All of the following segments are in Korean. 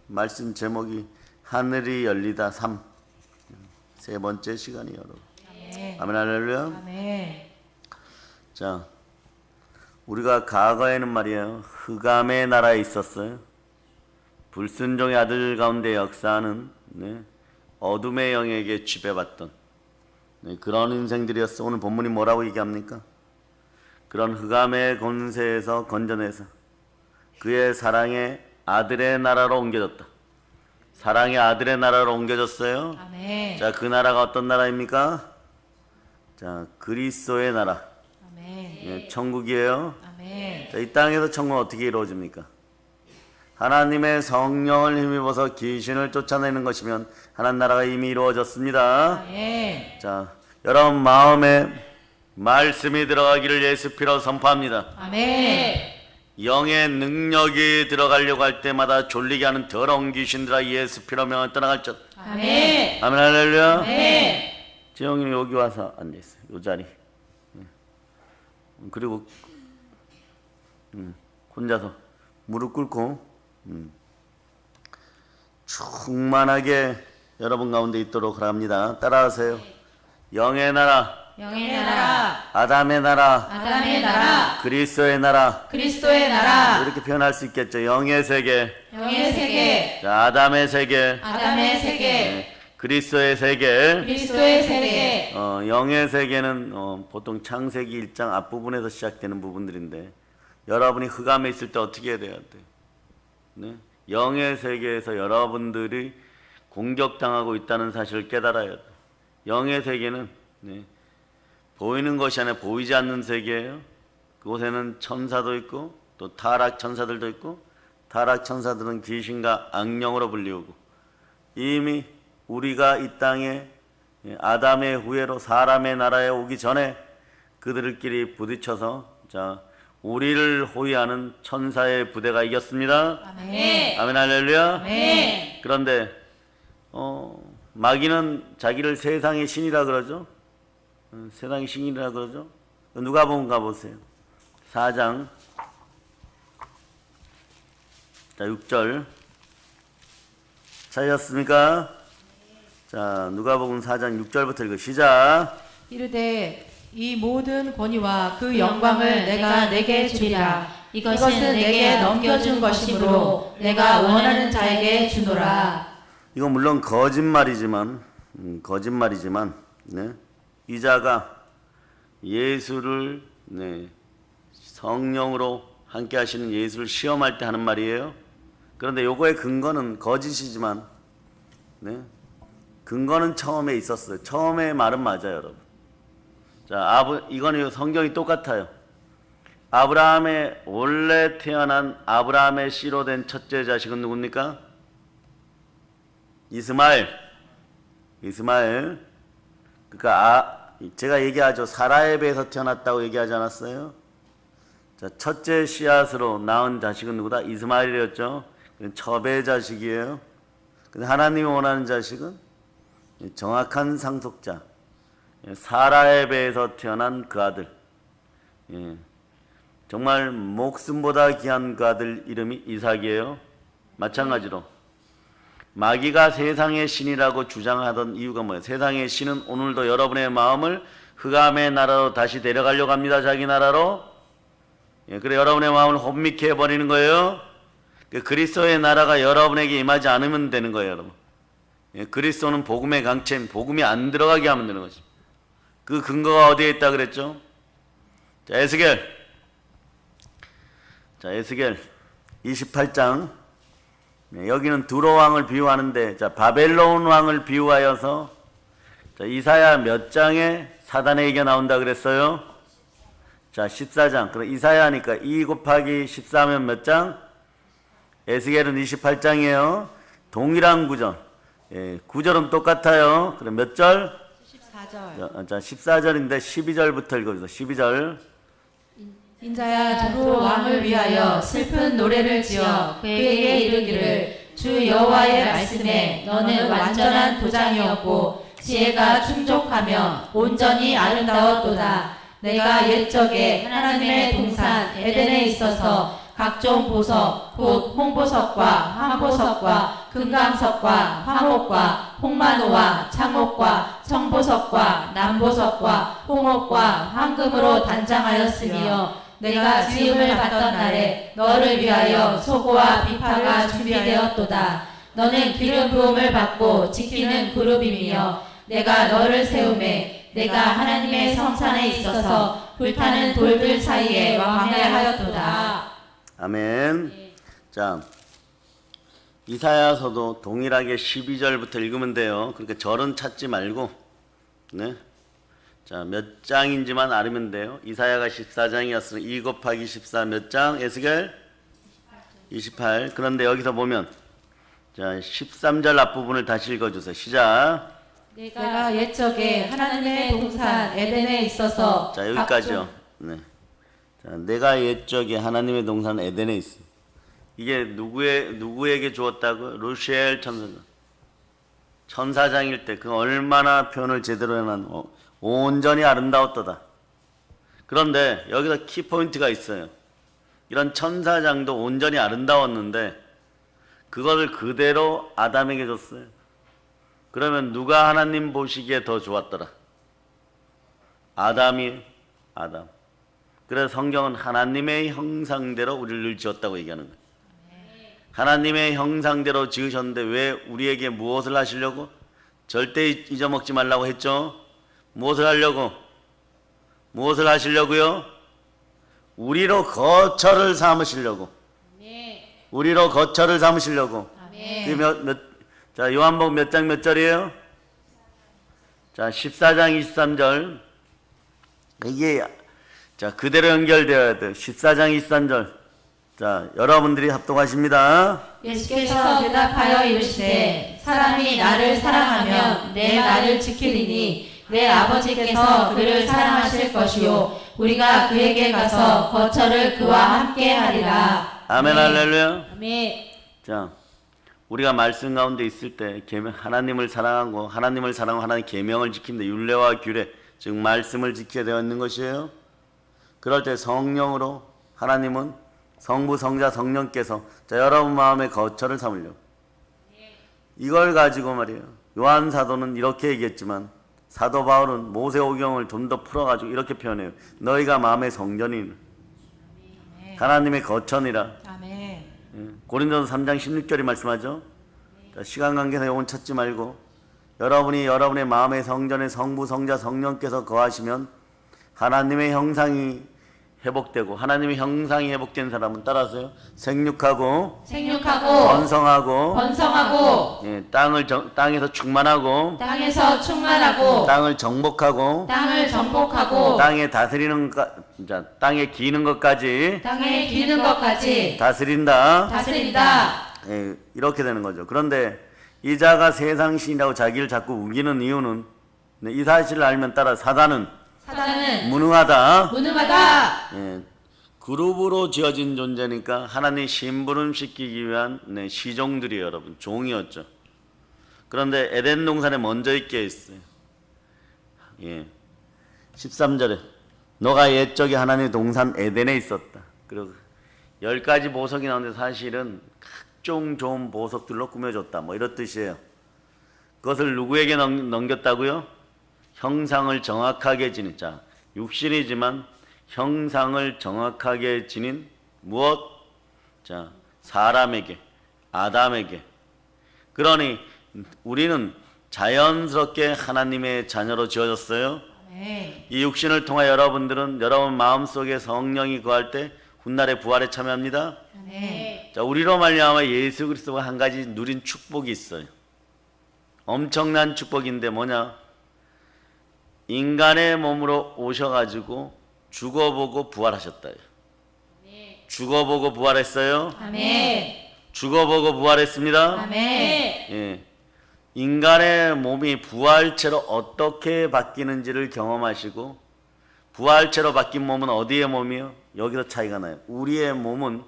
말씀 제목이 하늘이 열리다 3. 세 번째 시간이에요, 여러분. 아멘. 아멘, 할렐루야. 아멘. 자, 우리가 과거에는 말이에요, 흑암의 나라에 있었어요. 불순종의 아들 가운데 역사하는 어둠의 영에게 지배받던 그런 인생들이었어. 오늘 본문이 뭐라고 얘기합니까? 그런 흑암의 권세에서 건져내서 그의 사랑의 아들의 나라로 옮겨졌다. 사랑의 아들의 나라로 옮겨졌어요. 아멘. 자, 그 나라가 어떤 나라입니까? 자, 그리스도의 나라. 아멘. 예, 천국이에요. 아멘. 자, 이 땅에서 천국은 어떻게 이루어집니까? 하나님의 성령을 힘입어서 귀신을 쫓아내는 것이면 하나님 나라가 이미 이루어졌습니다. 아멘. 자, 여러분 마음에 말씀이 들어가기를 예수 피로 선포합니다. 아멘. 영의 능력이 들어가려고 할 때마다 졸리게 하는 더러운 귀신들아 예수 피로 명을 떠나갈지어다. 아멘. 아멘, 할렐루야. 아멘. 지영이 여기 와서 앉아있어요. 이 자리. 그리고 혼자서 무릎 꿇고 충만하게 여러분 가운데 있도록 합니다. 따라하세요. 영의 나라, 영의 나라, 아담의 나라, 아담의 나라, 그리스도의 나라. 그리스도의 나라, 이렇게 표현할 수 있겠죠. 영의 세계, 영의 세계, 자, 아담의 세계, 아담의 세계, 그리스도의 세계. 그리스도의 세계. 영의 세계는 보통 창세기 1장 앞부분에서 시작되는 부분들인데 여러분이 흑암에 있을 때 어떻게 해야 돼요? 네? 영의 세계에서 여러분들이 공격당하고 있다는 사실을 깨달아야 돼요. 영의 세계는 보이는 것이 아니라 보이지 않는 세계예요. 그곳에는 천사도 있고 또 타락 천사들도 있고, 타락 천사들은 귀신과 악령으로 불리우고, 이미 우리가 이 땅에 아담의 후예로 사람의 나라에 오기 전에 그들끼리 부딪혀서 자, 우리를 호위하는 천사의 부대가 이겼습니다. 아멘. 아멘, 할렐루야. 아멘. 그런데 마귀는 자기를 세상의 신이라 그러죠. 세상의 신이라 그러죠. 누가복음 가보세요. 4장 자 6절 찾으셨습니까? 자, 누가복음 4장 6절부터 읽어 시작. 이르되 이 모든 권위와 그 영광을 내가 내게 주리라. 이것은 내게 넘겨준 것이므로 내가 원하는 자에게 주노라. 이건 물론 거짓말이지만 이 자가 예수를 성령으로 함께 하시는 예수를 시험할 때 하는 말이에요. 그런데 요거의 근거는 거짓이지만 근거는 처음에 있었어요. 처음에 말은 맞아요, 여러분. 자, 이거는 성경이 똑같아요. 아브라함의 원래 태어난 아브라함의 씨로 된 첫째 자식은 누굽니까? 이스마엘. 그러니까 제가 얘기하죠. 사라의 배에서 태어났다고 얘기하지 않았어요? 자, 첫째 씨앗으로 낳은 자식은 누구다? 이스마엘이었죠. 첩의 자식이에요. 근데 하나님이 원하는 자식은 정확한 상속자, 사라의 배에서 태어난 그 아들, 정말 목숨보다 귀한 그 아들 이름이 이삭이에요. 마찬가지로 마귀가 세상의 신이라고 주장하던 이유가 뭐예요? 세상의 신은 오늘도 여러분의 마음을 흑암의 나라로 다시 데려가려고 합니다. 자기 나라로. 그래 여러분의 마음을 혼미케 해버리는 거예요. 그리스도의 나라가 여러분에게 임하지 않으면 되는 거예요, 여러분. 그리스도는 복음의 강체인 복음이 안 들어가게 하면 되는 거죠. 그 근거가 어디에 있다 그랬죠? 자, 에스겔 28장. 여기는 두로 왕을 비유하는데, 자, 바벨론 왕을 비유하여서, 자, 이사야 몇 장에 사단의 얘기가 나온다 그랬어요? 자, 14장. 그럼 이사야니까 2 곱하기 14면 몇 장? 에스겔은 28장이에요. 동일한 구절. 구절은 똑같아요. 그럼 몇 절? 14절. 자, 14절인데 12절부터 읽어주세요. 12절. 인자야 두로 왕을 위하여 슬픈 노래를 지어 그에게 이르기를 주 여호와의 말씀에 너는 완전한 도장이었고 지혜가 충족하며 온전히 아름다웠도다. 내가 옛적에 하나님의 동산 에덴에 있어서 각종 보석 곧 홍보석과 황보석과 금강석과 화목과 홍만호와 창옥과 청보석과 남보석과 홍옥과 황금으로 단장하였으며 내가 지음을 받던 날에 너를 위하여 소고와 비파가 준비되었도다. 너는 기름 부음을 받고 지키는 그룹이며 내가 너를 세우매 내가 하나님의 성산에 있어서 불타는 돌들 사이에 왕래하였도다. 아멘. 자, 이사야서도 동일하게 12절부터 읽으면 돼요. 그러니까 절은 찾지 말고, 네. 자, 몇 장인지만 알면 돼요. 이사야가 14장이었으니 2 곱하기 14 몇 장? 에스겔 28. 그런데 여기서 보면 자, 13절 앞부분을 다시 읽어주세요. 시작. 내가 옛적에 하나님의 동산 에덴에 있어서 자, 여기까지요. 네. 자, 내가 옛적에 하나님의 동산 에덴에 있어. 이게 누구에게 주었다고? 루시엘 천사장. 천사장일 때 그 얼마나 표현을 제대로 해놨. 온전히 아름다웠도다. 그런데 여기서 키포인트가 있어요. 이런 천사장도 온전히 아름다웠는데 그것을 그대로 아담에게 줬어요. 그러면 누가 하나님 보시기에 더 좋았더라? 아담. 그래서 성경은 하나님의 형상대로 우리를 지었다고 얘기하는 거예요. 하나님의 형상대로 지으셨는데 왜 우리에게 무엇을 하시려고? 절대 잊어먹지 말라고 했죠. 무엇을 하려고? 무엇을 하시려고요? 우리로 거처를 삼으시려고. 우리로 거처를 삼으시려고. 자, 요한복음 몇 장 몇 절이에요? 자, 14장 23절. 이게 자, 그대로 연결되어야 돼. 14장 23절. 자, 여러분들이 합독하십니다. 예수께서 대답하여 이르시되 사람이 나를 사랑하면 내 말을 지키리니 내 아버지께서 그를 사랑하실 것이요 우리가 그에게 가서 거처를 그와 함께 하리라. 아멘. 할렐루야. 아멘. 자, 우리가 말씀 가운데 있을 때 하나님을 사랑하고 하나님 계명을 지킵니다. 율례와 규례, 즉 말씀을 지켜야 되어 있는 것이에요. 그럴 때 성령으로 하나님은 성부, 성자, 성령께서 자, 여러분 마음에 거처를 삼으려고. 이걸 가지고 말이에요. 요한 사도는 이렇게 얘기했지만 사도 바울은 모세오경을 좀 더 풀어가지고 이렇게 표현해요. 너희가 마음의 성전이니 하나님의 거처니라. 아멘. 고린도서 3장 16절이 말씀하죠. 자, 시간 관계상 요건 찾지 말고 여러분이 여러분의 마음의 성전에 성부, 성자, 성령께서 거하시면 하나님의 형상이 회복되고 하나님의 형상이 회복된 사람은 따라서요. 생육하고 번성하고 예, 땅에서 충만하고 땅을 정복하고 땅에 다스리는 땅에 기는 것까지 다스린다. 예, 이렇게 되는 거죠. 그런데 이 자가 세상 신이라고 자기를 자꾸 우기는 이유는 이 사실을 알면 따라 사단은 무능하다. 예, 그룹으로 지어진 존재니까 하나님 심부름시키기 위한 시종들이에요. 여러분 종이었죠. 그런데 에덴 동산에 먼저 있게 했어요. 예, 13절에 너가 옛적에 하나님의 동산 에덴에 있었다. 그리고 10가지 보석이 나오는데 사실은 각종 좋은 보석들로 꾸며줬다. 뭐 이런 뜻이에요. 그것을 누구에게 넘겼다고요? 형상을 정확하게 지닌 자, 육신이지만 형상을 정확하게 지닌 무엇? 자, 사람에게, 아담에게. 그러니 우리는 자연스럽게 하나님의 자녀로 지어졌어요. 이 육신을 통해 여러분들은 여러분 마음속에 성령이 거할 때 훗날의 부활에 참여합니다. 자, 우리로 말미암아 예수 그리스도가 한 가지 누린 축복이 있어요. 엄청난 축복인데 뭐냐? 인간의 몸으로 오셔가지고 죽어보고 부활하셨다. 죽어보고 부활했어요. 죽어보고 부활했습니다. 예. 인간의 몸이 부활체로 어떻게 바뀌는지를 경험하시고 부활체로 바뀐 몸은 어디의 몸이요? 여기서 차이가 나요. 우리의 몸은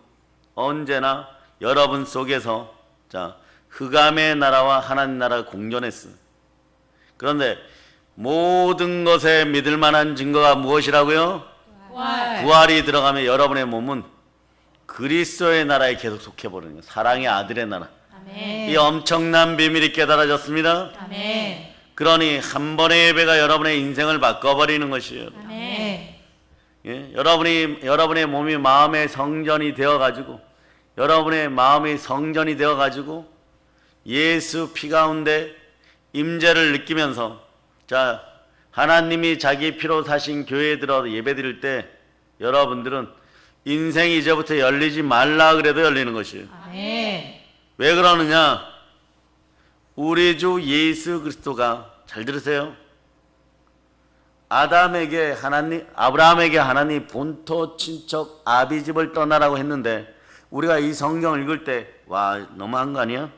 언제나 여러분 속에서 자, 흑암의 나라와 하나님 나라가 공존했어요. 그런데 모든 것에 믿을 만한 증거가 무엇이라고요? 부활이 들어가면 여러분의 몸은 그리스도의 나라에 계속 속해버리는 거예요. 사랑의 아들의 나라. 아멘. 이 엄청난 비밀이 깨달아졌습니다. 아멘. 그러니 한 번의 예배가 여러분의 인생을 바꿔버리는 것이에요. 아멘. 예? 여러분의 몸이 마음의 성전이 되어가지고, 여러분의 마음이 성전이 되어가지고 예수 피 가운데 임재를 느끼면서, 자, 하나님이 자기 피로 사신 교회에 들어 예배드릴 때 여러분들은 인생이 이제부터 열리지 말라 그래도 열리는 것이에요. 아멘. 왜 그러느냐? 우리 주 예수 그리스도가, 잘 들으세요, 아브라함에게 하나님 본토 친척 아비집을 떠나라고 했는데, 우리가 이 성경을 읽을 때, 와, 너무한 거 아니야?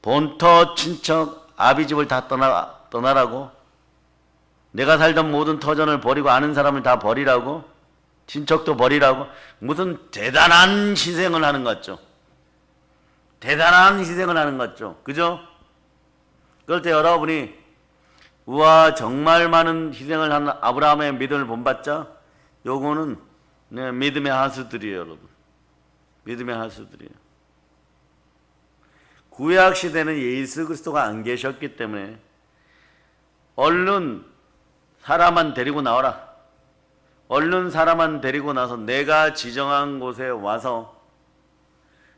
본토 친척 아비집을 다 떠나라고? 내가 살던 모든 터전을 버리고 아는 사람을 다 버리라고? 친척도 버리라고? 무슨 대단한 희생을 하는 것 같죠? 대단한 희생을 하는 것 같죠? 그죠? 그럴 때 여러분이, 우와, 정말 많은 희생을 한 아브라함의 믿음을 본받자? 요거는 믿음의 하수들이에요, 여러분. 믿음의 하수들이에요. 구약 시대는 예수 그리스도가 안 계셨기 때문에 얼른 사람만 데리고 나와라. 얼른 사람만 데리고 나서 내가 지정한 곳에 와서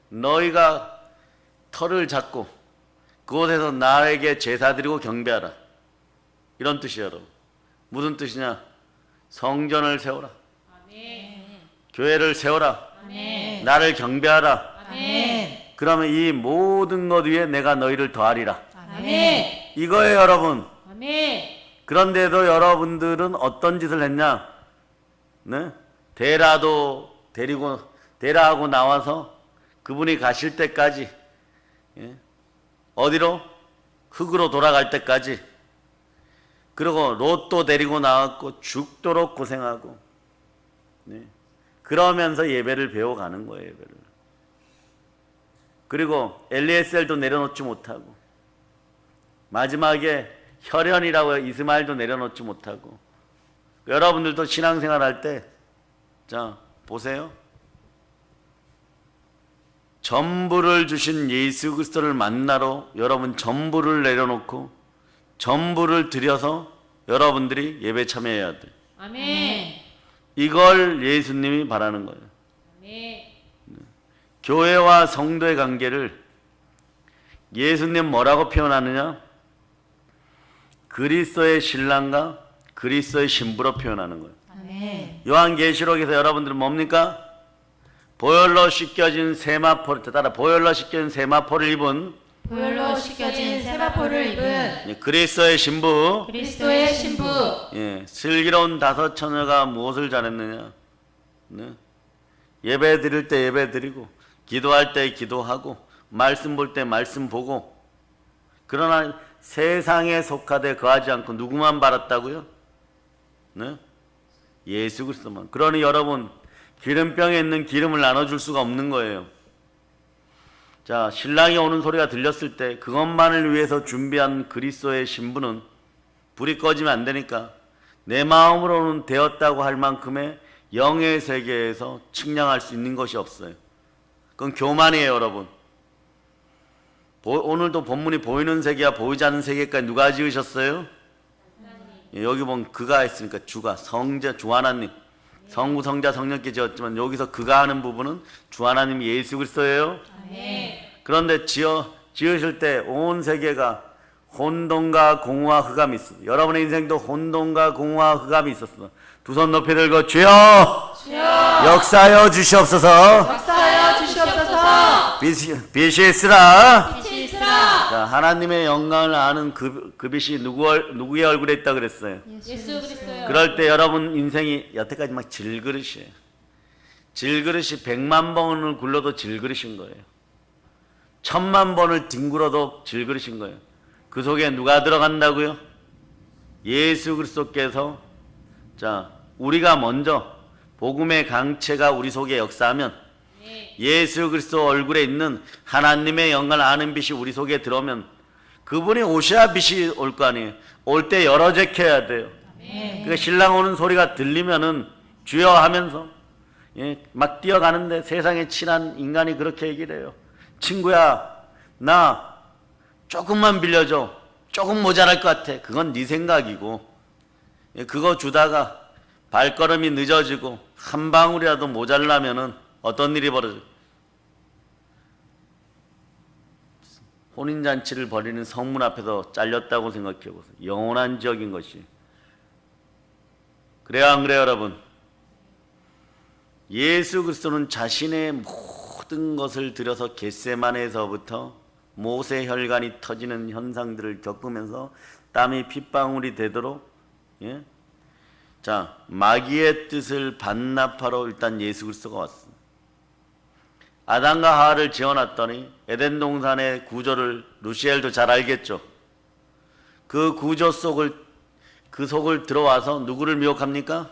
너희가 터를 잡고 그곳에서 나에게 제사 드리고 경배하라. 이런 뜻이에요, 여러분. 무슨 뜻이냐? 성전을 세워라. 아멘. 교회를 세워라. 아멘. 나를 경배하라. 아멘. 그러면 이 모든 것 위에 내가 너희를 더하리라. 아멘. 이거예요, 여러분. 아멘. 그런데도 여러분들은 어떤 짓을 했냐? 네? 데라하고 나와서 그분이 가실 때까지, 예? 어디로? 흙으로 돌아갈 때까지. 그리고 롯도 데리고 나왔고 죽도록 고생하고, 네? 그러면서 예배를 배워가는 거예요, 예배를. 그리고 엘리에셀도 내려놓지 못하고, 마지막에 혈연이라고 이스마엘도 내려놓지 못하고. 여러분들도 신앙생활 할 때, 자, 보세요. 전부를 주신 예수 그리스도를 만나러 여러분 전부를 내려놓고 전부를 들여서 여러분들이 예배 참여해야 돼. 아멘. 이걸 예수님이 바라는 거예요. 아멘. 교회와 성도의 관계를 예수님 뭐라고 표현하느냐? 그리스도의 신랑과 그리스도의 신부로 표현하는 거예요. 아멘. 요한계시록에서 여러분들은 뭡니까? 보혈로 씻겨진 세마포를 입은 보혈로 씻겨진 세마포를 입은 그리스도의 신부, 그리스도의 신부. 예, 슬기로운 다섯 처녀가 무엇을 잘했느냐? 네? 예배 드릴 때 예배 드리고, 기도할 때 기도하고, 말씀 볼 때 말씀 보고. 그러나 세상에 속하되 거하지 않고 누구만 바랐다고요? 네? 예수 그리스도만. 그러니 여러분, 기름병에 있는 기름을 나눠줄 수가 없는 거예요. 자, 신랑이 오는 소리가 들렸을 때 그것만을 위해서 준비한 그리스도의 신부는 불이 꺼지면 안 되니까 내 마음으로는 되었다고 할 만큼의 영의 세계에서 측량할 수 있는 것이 없어요. 그건 교만이에요, 여러분. 오늘도 본문이 보이는 세계와 보이지 않는 세계까지 누가 지으셨어요? 여기 보면 그가 했으니까 주가, 성자, 주 하나님, 성부, 성자, 성령께 지었지만 여기서 그가 하는 부분은 주 하나님 예수 그리스도예요. 아멘. 그런데 지으실 때 온 세계가 혼돈과 공허와 흑암이 있어. 여러분의 인생도 혼돈과 공허와 흑암이 있었어. 두 손 높이 들고 주여, 주여, 역사하여 주시옵소서. 역사하여 주시옵소서. 빛이 있으라. 빛이 있으라. 자, 하나님의 영광을 아는 그 빛이 누구의 얼굴에 있다 그랬어요? 예수 그리스도요. 그럴 때 여러분 인생이 여태까지 막 질그릇이에요. 질그릇이 100만 번을 굴러도 질그릇인 거예요. 1000만 번을 뒹굴어도 질그릇인 거예요. 그 속에 누가 들어간다고요? 예수 그리스도께서, 자, 우리가 먼저 복음의 강체가 우리 속에 역사하면, 예수 그리스도 얼굴에 있는 하나님의 영광을 아는 빛이 우리 속에 들어오면 그분이 오셔야 빛이 올 거 아니에요. 올 때 열어제켜야 돼요. 그러니까 신랑 오는 소리가 들리면은 주여 하면서 예, 막 뛰어가는데 세상에 친한 인간이 그렇게 얘기를 해요. 친구야, 나 조금만 빌려줘. 조금 모자랄 것 같아. 그건 네 생각이고, 예, 그거 주다가 발걸음이 늦어지고 한 방울이라도 모자라면은 어떤 일이 벌어져? 혼인잔치를 벌이는 성문 앞에서 잘렸다고 생각해보세요. 영원한 지역인 것이. 그래요, 안 그래요, 여러분? 예수 그리스도는 자신의 모든 것을 들여서 겟세마네에서부터 모세 혈관이 터지는 현상들을 겪으면서 땀이 핏방울이 되도록, 예? 자, 마귀의 뜻을 반납하러 일단 예수 그리스도가 왔습니다. 아담과 하와를 지어놨더니 에덴 동산의 구조를 루시엘도 잘 알겠죠. 그 구조 속을 들어와서 누구를 미혹합니까?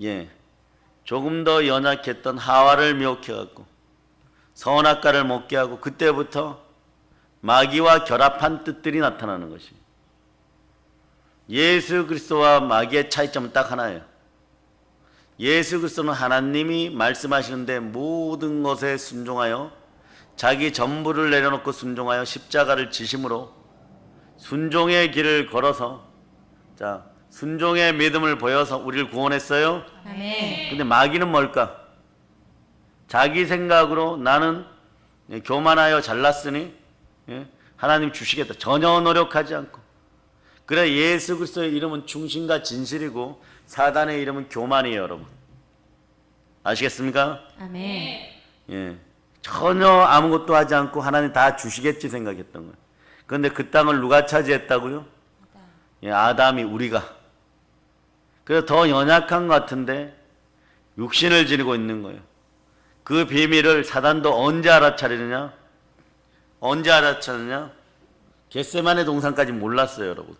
예, 조금 더 연약했던 하와를 미혹해갖고 선악과를 먹게 하고, 그때부터 마귀와 결합한 뜻들이 나타나는 것이. 예수 그리스도와 마귀의 차이점은 딱 하나예요. 예수 그리스도는 하나님이 말씀하시는데 모든 것에 순종하여 자기 전부를 내려놓고 순종하여 십자가를 지심으로 순종의 길을 걸어서, 자, 순종의 믿음을 보여서 우리를 구원했어요. 아멘. 근데 마귀는 뭘까? 자기 생각으로 나는 교만하여 잘났으니 하나님 주시겠다. 전혀 노력하지 않고. 그래, 예수 그리스도의 이름은 충신과 진실이고 사단의 이름은 교만이에요, 여러분. 아시겠습니까? 아멘. 예, 전혀 아무것도 하지 않고 하나님 다 주시겠지 생각했던 거예요. 그런데 그 땅을 누가 차지했다고요? 예, 아담이, 우리가. 그래서 더 연약한 것 같은데 육신을 지니고 있는 거예요. 그 비밀을 사단도 언제 알아차리느냐? 언제 알아차리느냐? 겟세마네 동산까지 몰랐어요, 여러분.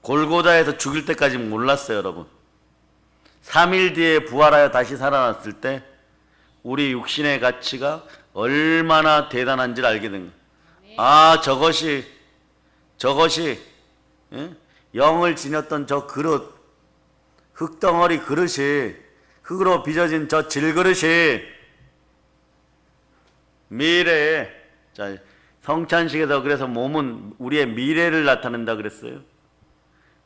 골고다에서 죽일 때까지 몰랐어요, 여러분. 3일 뒤에 부활하여 다시 살아났을 때 우리 육신의 가치가 얼마나 대단한지를 알게 된 거예요. 아, 저것이 예? 영을 지녔던 저 그릇, 흙덩어리 그릇이, 흙으로 빚어진 저 질그릇이 미래에, 자, 성찬식에서 그래서 몸은 우리의 미래를 나타낸다 그랬어요.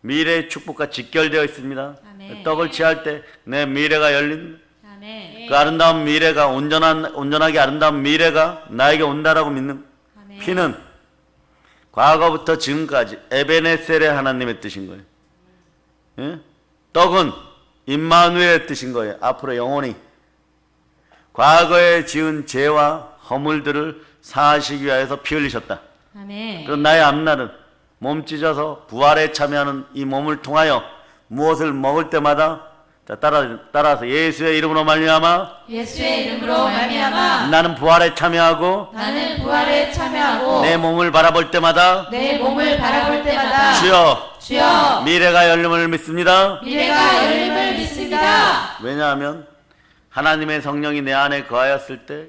미래의 축복과 직결되어 있습니다. 아멘. 떡을 취할 때 내 미래가 열린, 아멘. 그 아름다운 미래가, 온전하게 아름다운 미래가 나에게 온다라고 믿는. 아멘. 피는 과거부터 지금까지 에베네셀의 하나님의 뜻인 거예요. 예? 떡은 임마누엘의 뜻인 거예요. 앞으로 영원히 과거에 지은 죄와 허물들을 사하시기 위하여서 피 흘리셨다. 아멘. 그럼 나의 앞날은 몸 찢어서 부활에 참여하는 이 몸을 통하여 무엇을 먹을 때마다, 자, 따라서 예수의 이름으로 말미암아 예수의 이름으로 말미암아 나는 부활에 참여하고 나는 부활에 참여하고 내 몸을 바라볼 때마다 내 몸을 바라볼 때마다 주여 미래가 열림을 믿습니다. 미래가 열림을 믿습니다. 왜냐하면 하나님의 성령이 내 안에 거하였을 때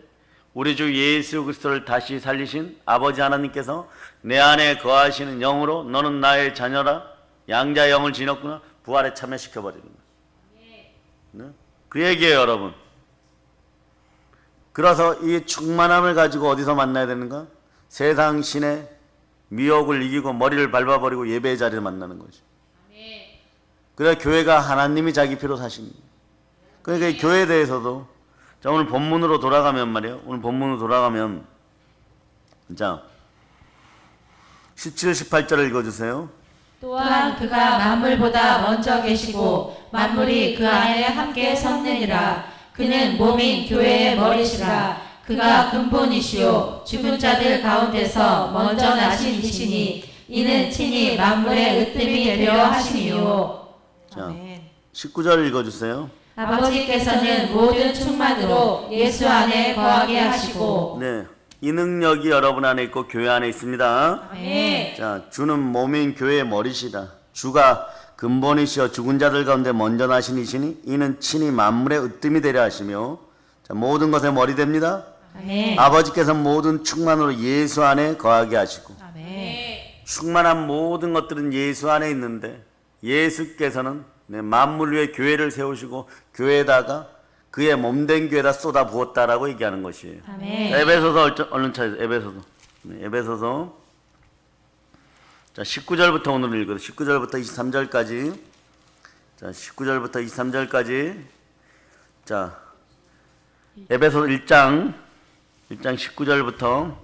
우리 주 예수 그리스도를 다시 살리신 아버지 하나님께서 내 안에 거하시는 영으로 너는 나의 자녀라, 양자의 영을 지녔구나, 부활에 참여시켜버리는 거예요. 네? 그 얘기예요, 여러분. 그래서 이 충만함을 가지고 어디서 만나야 되는가? 세상 신의 미혹을 이기고 머리를 밟아버리고 예배의 자리를 만나는 거죠. 그래서 교회가 하나님이 자기 피로 사신 거예요. 그러니까 이 교회에 대해서도, 자, 오늘 본문으로 돌아가면 말이에요. 오늘 본문으로 돌아가면, 자, 17, 18절을 읽어주세요. 또한 그가 만물보다 먼저 계시고 만물이 그 안에 함께 섰느니라. 그는 몸인 교회의 머리시라. 그가 근본이시요 죽은 자들 가운데서 먼저 나신 이시니 이는 친히 만물의 으뜸이 되려 하심이요. 자, 19절 읽어주세요. 아버지께서는 모든 충만으로 예수 안에 거하게 하시고. 네, 이 능력이 여러분 안에 있고 교회 안에 있습니다. 아멘. 자, 주는 몸인 교회의 머리시다. 주가 근본이시여 죽은 자들 가운데 먼저 나신 이시니 이는 친히 만물의 으뜸이 되려 하시며, 자, 모든 것의 머리 됩니다. 아멘. 아버지께서 모든 충만으로 예수 안에 거하게 하시고. 아멘. 충만한 모든 것들은 예수 안에 있는데 예수께서는 네, 만물 위에 교회를 세우시고 교회에다가 그의 몸된 교회에다 쏟아 부었다라고 얘기하는 것이에요. 아멘. 자, 에베소서 얼른 찾으세요. 에베소서. 네, 에베소서. 자, 19절부터 오늘 읽어요. 19절부터 23절까지. 자, 19절부터 23절까지. 자, 에베소서 1장 19절부터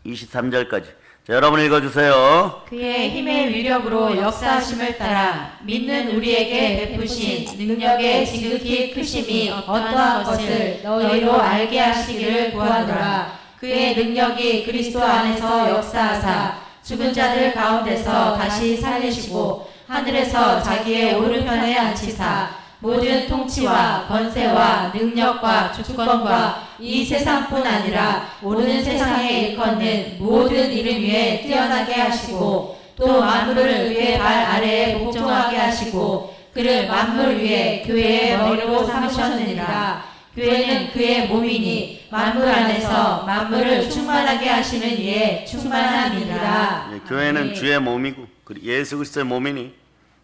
23절까지. 자, 여러분 읽어주세요. 그의 힘의 위력으로 역사하심을 따라 믿는 우리에게 베푸신 능력의 지극히 크심이 어떠한 것을 너희로 알게 하시기를 구하노라. 그의 능력이 그리스도 안에서 역사하사 죽은 자들 가운데서 다시 살리시고 하늘에서 자기의 오른편에 앉히사 모든 통치와 권세와 능력과 주권과 이 세상뿐 아니라 오는 세상에 일컫는 모든 이름 위에 뛰어나게 하시고 또 만물을 그의 발 아래에 복종하게 하시고 그를 만물 위에 교회의 머리로 삼으셨느니라. 교회는 그의 몸이니 만물 안에서 만물을 충만하게 하시는 이에 충만함이니라. 예, 교회는 주의 몸이고 예수 그리스도의 몸이니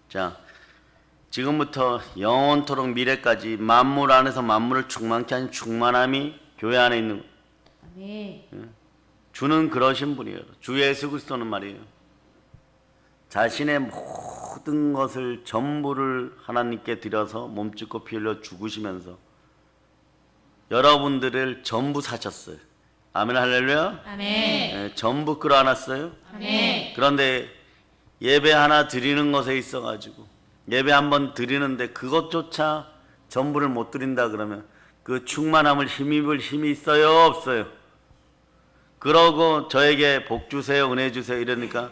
자 지금부터 영원토록 미래까지 만물 안에서 만물을 충만케 하는 충만함이 교회 안에 있는 거. 아멘. 주는 그러신 분이에요. 주 예수 그리스도는 말이에요. 자신의 모든 것을 전부를 하나님께 드려서 몸짓고 피 흘려 죽으시면서 여러분들을 전부 사셨어요. 아멘 할렐루야. 아멘. 네, 전부 끌어안았어요. 아멘. 그런데 예배 하나 드리는 것에 있어가지고 예배 한번 드리는데 그것조차 전부를 못 드린다 그러면 그 충만함을 힘입을 힘이 있어요 없어요? 그러고 저에게 복 주세요 은혜 주세요 이러니까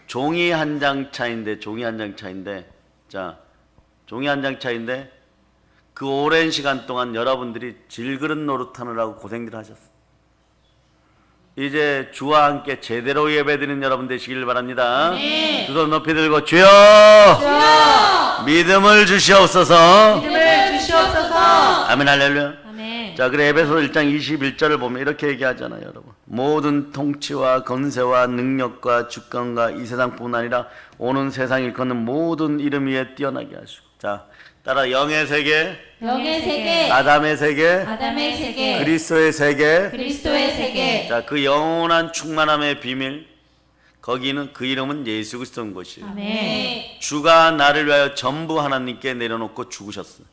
종이 한 장 차인데 자 종이 한 장 차인데 그 오랜 시간 동안 여러분들이 질그릇 노릇하느라고 고생들 하셨어요. 이제 주와 함께 제대로 예배드리는 여러분 되시길 바랍니다. 두 손 높이 들고 주여, 주여 믿음을 주시옵소서. 믿음을 주시옵소서. 아멘 할렐루야. 아멘. 자, 그래 에베소서 1장 21절을 보면 이렇게 얘기하잖아요, 여러분. 모든 통치와 권세와 능력과 주권과 이 세상뿐 아니라 오는 세상 일컫는 모든 이름 위에 뛰어나게 하시고. 자, 따라 영의 세계, 영의 세계, 아담의 세계, 아담의 세계, 그리스도의 세계. 그리스도의 세계. 자, 그 영원한 충만함의 비밀, 거기는 그 이름은 예수 그리스도인 것이에요. 아멘. 주가 나를 위하여 전부 하나님께 내려놓고 죽으셨어요.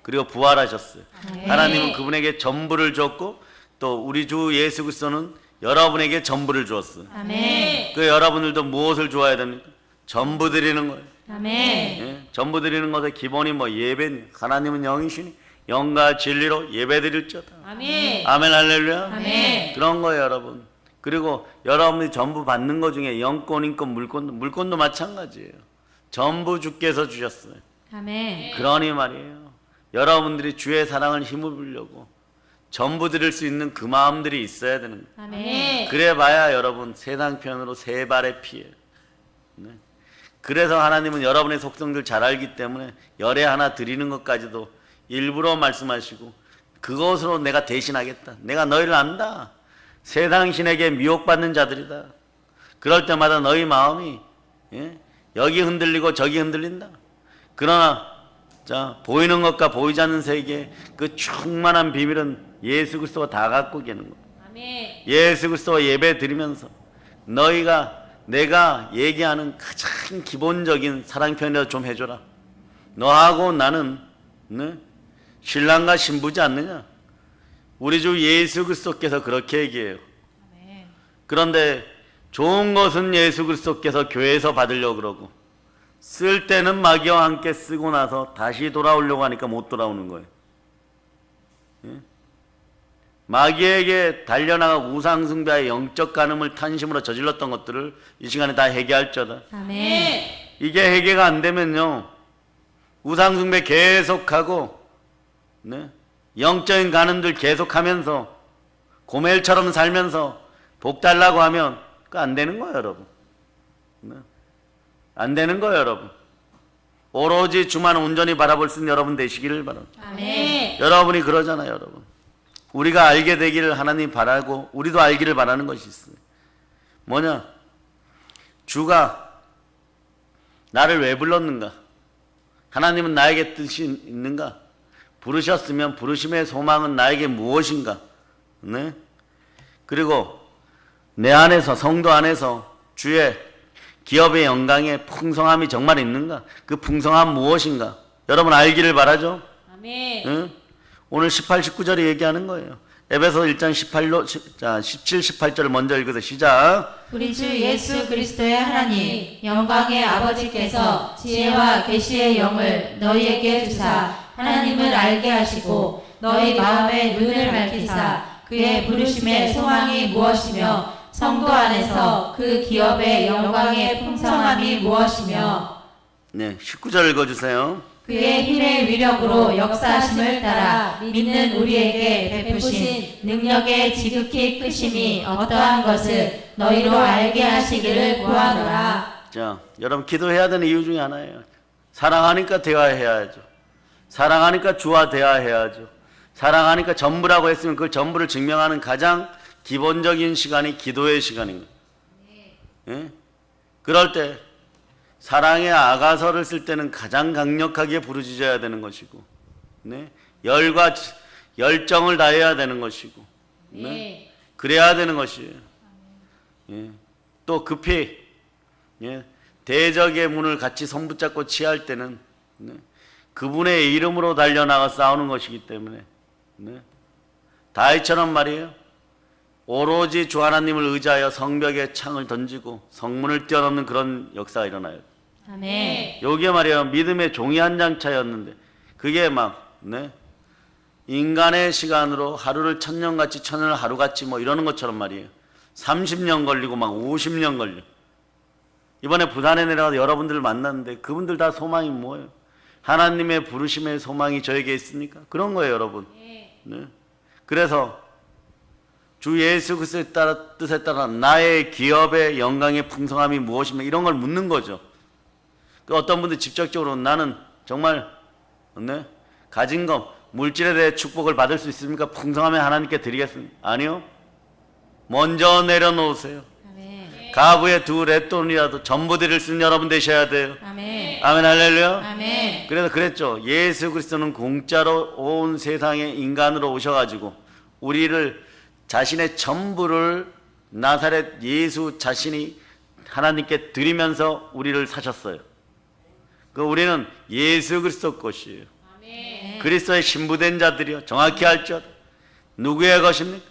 그리고 부활하셨어요. 하나님은 그분에게 전부를 줬고 또 우리 주 예수 그리스도는 여러분에게 전부를 주었어요. 아멘. 그 여러분들도 무엇을 주어야 됩니까? 전부 드리는 거예요. 아멘. 예? 전부 드리는 것의 기본이 뭐 예배니 하나님은 영이시니 영과 진리로 예배 드릴 자다. 아멘. 아멘 할렐루야. 아멘. 그런 거예요 여러분. 그리고 여러분이 전부 받는 것 중에 영권, 인권, 물권도 마찬가지예요. 전부 주께서 주셨어요. 아멘. 그러니 말이에요. 여러분들이 주의 사랑을 힘입으려고 전부 드릴 수 있는 그 마음들이 있어야 되는 거예요. 아멘. 그래 봐야 여러분 세상 편으로 세 발의 피해요. 네. 그래서 하나님은 여러분의 속성들 잘 알기 때문에 열애 하나 드리는 것까지도 일부러 말씀하시고 그것으로 내가 대신하겠다. 내가 너희를 안다. 세상 신에게 미혹받는 자들이다. 그럴 때마다 너희 마음이 여기 흔들리고 저기 흔들린다. 그러나 자 보이는 것과 보이지 않는 세계 그 충만한 비밀은 예수 그리스도가 다 갖고 계는 거예요. 아멘. 예수 그리스도와 예배 드리면서 너희가 내가 얘기하는 가장 기본적인 사랑 표현이라도 좀 해줘라. 너하고 나는 신랑과 신부지 않느냐? 우리 주 예수 그리스도께서 그렇게 얘기해요. 그런데 좋은 것은 예수 그리스도께서 교회에서 받으려고 그러고 쓸 때는 마귀와 함께 쓰고 나서 다시 돌아오려고 하니까 못 돌아오는 거예요. 마귀에게 달려나가 우상숭배의 영적 간음을 탄심으로 저질렀던 것들을 이 시간에 다 해결할 자다. 아멘. 이게 해결가 안 되면요 우상숭배 계속하고 영적인 간음들 계속하면서 고멜처럼 살면서 복 달라고 하면 그거 안 되는 거예요 여러분. 안 되는 거예요 여러분. 오로지 주만 온전히 바라볼 수 있는 여러분 되시기를 바랍니다. 아멘. 여러분이 그러잖아요 여러분. 우리가 알게 되기를 하나님 바라고 우리도 알기를 바라는 것이 있어요. 뭐냐? 주가 나를 왜 불렀는가? 하나님은 나에게 뜻이 있는가? 부르셨으면 부르심의 소망은 나에게 무엇인가? 네? 그리고 내 안에서, 성도 안에서 주의 기업의 영광의 풍성함이 정말 있는가? 그 풍성함 무엇인가? 여러분 알기를 바라죠? 아멘. 응? 오늘 18, 19절이 얘기하는 거예요. 에베소 1장 17, 18절을 먼저 읽어서 시작. 우리 주 예수 그리스도의 하나님 영광의 아버지께서 지혜와 계시의 영을 너희에게 주사 하나님을 알게 하시고 너희 마음의 눈을 밝히사 그의 부르심의 소망이 무엇이며 성도 안에서 그 기업의 영광의 풍성함이 무엇이며 네, 19절 읽어주세요. 그의 힘의 위력으로 역사하심을 따라 믿는 우리에게 베푸신 능력의 지극히 크심이 어떠한 것을 너희로 알게 하시기를 구하노라. 자, 여러분 기도해야 되는 이유 중에 하나예요. 사랑하니까 대화해야죠. 사랑하니까 주와 대화해야죠. 사랑하니까 전부라고 했으면 그 전부를 증명하는 가장 기본적인 시간이 기도의 시간인 거예요. 예? 그럴 때 사랑의 아가서를 쓸 때는 가장 강력하게 부르짖어야 되는 것이고, 네? 열과 열정을 다해야 되는 것이고, 네? 그래야 되는 것이에요. 예. 또 급히 예. 대적의 문을 같이 손붙잡고 취할 때는 네? 그분의 이름으로 달려나가 싸우는 것이기 때문에 네? 다윗처럼 말이에요. 오로지 주 하나님을 의지하여 성벽에 창을 던지고 성문을 뛰어넘는 그런 역사가 일어나요. 아멘. 여기에 말이에요. 믿음의 종이 한 장 차였는데 그게 막 네? 인간의 시간으로 하루를 1000년같이 1000년을 하루같이 뭐 이러는 것처럼 말이에요. 30년 걸리고 막 50년 걸려. 이번에 부산에 내려가서 여러분들을 만났는데 그분들 다 소망이 뭐예요? 하나님의 부르심의 소망이 저에게 있습니까? 그런 거예요, 여러분. 네. 그래서 주 예수 그리스도의 뜻에 따라 나의 기업의 영광의 풍성함이 무엇이며 이런 걸 묻는 거죠. 그 어떤 분들 직접적으로 나는 정말 네? 가진 것 물질에 대해 축복을 받을 수 있습니까? 풍성함에 하나님께 드리겠습니다. 아니요. 먼저 내려놓으세요. 아멘. 가부의 2 렛돈이라도 전부 드릴 수 있는 여러분 되셔야 돼요. 아멘. 아멘 할렐루야. 아멘. 그래서 그랬죠. 예수 그리스도는 공짜로 온 세상에 인간으로 오셔가지고 우리를 자신의 전부를 나사렛 예수 자신이 하나님께 드리면서 우리를 사셨어요. 그 우리는 예수 그리스도 것이에요. 아멘. 그리스도의 신부된 자들이요. 정확히 알죠. 누구의 것입니까?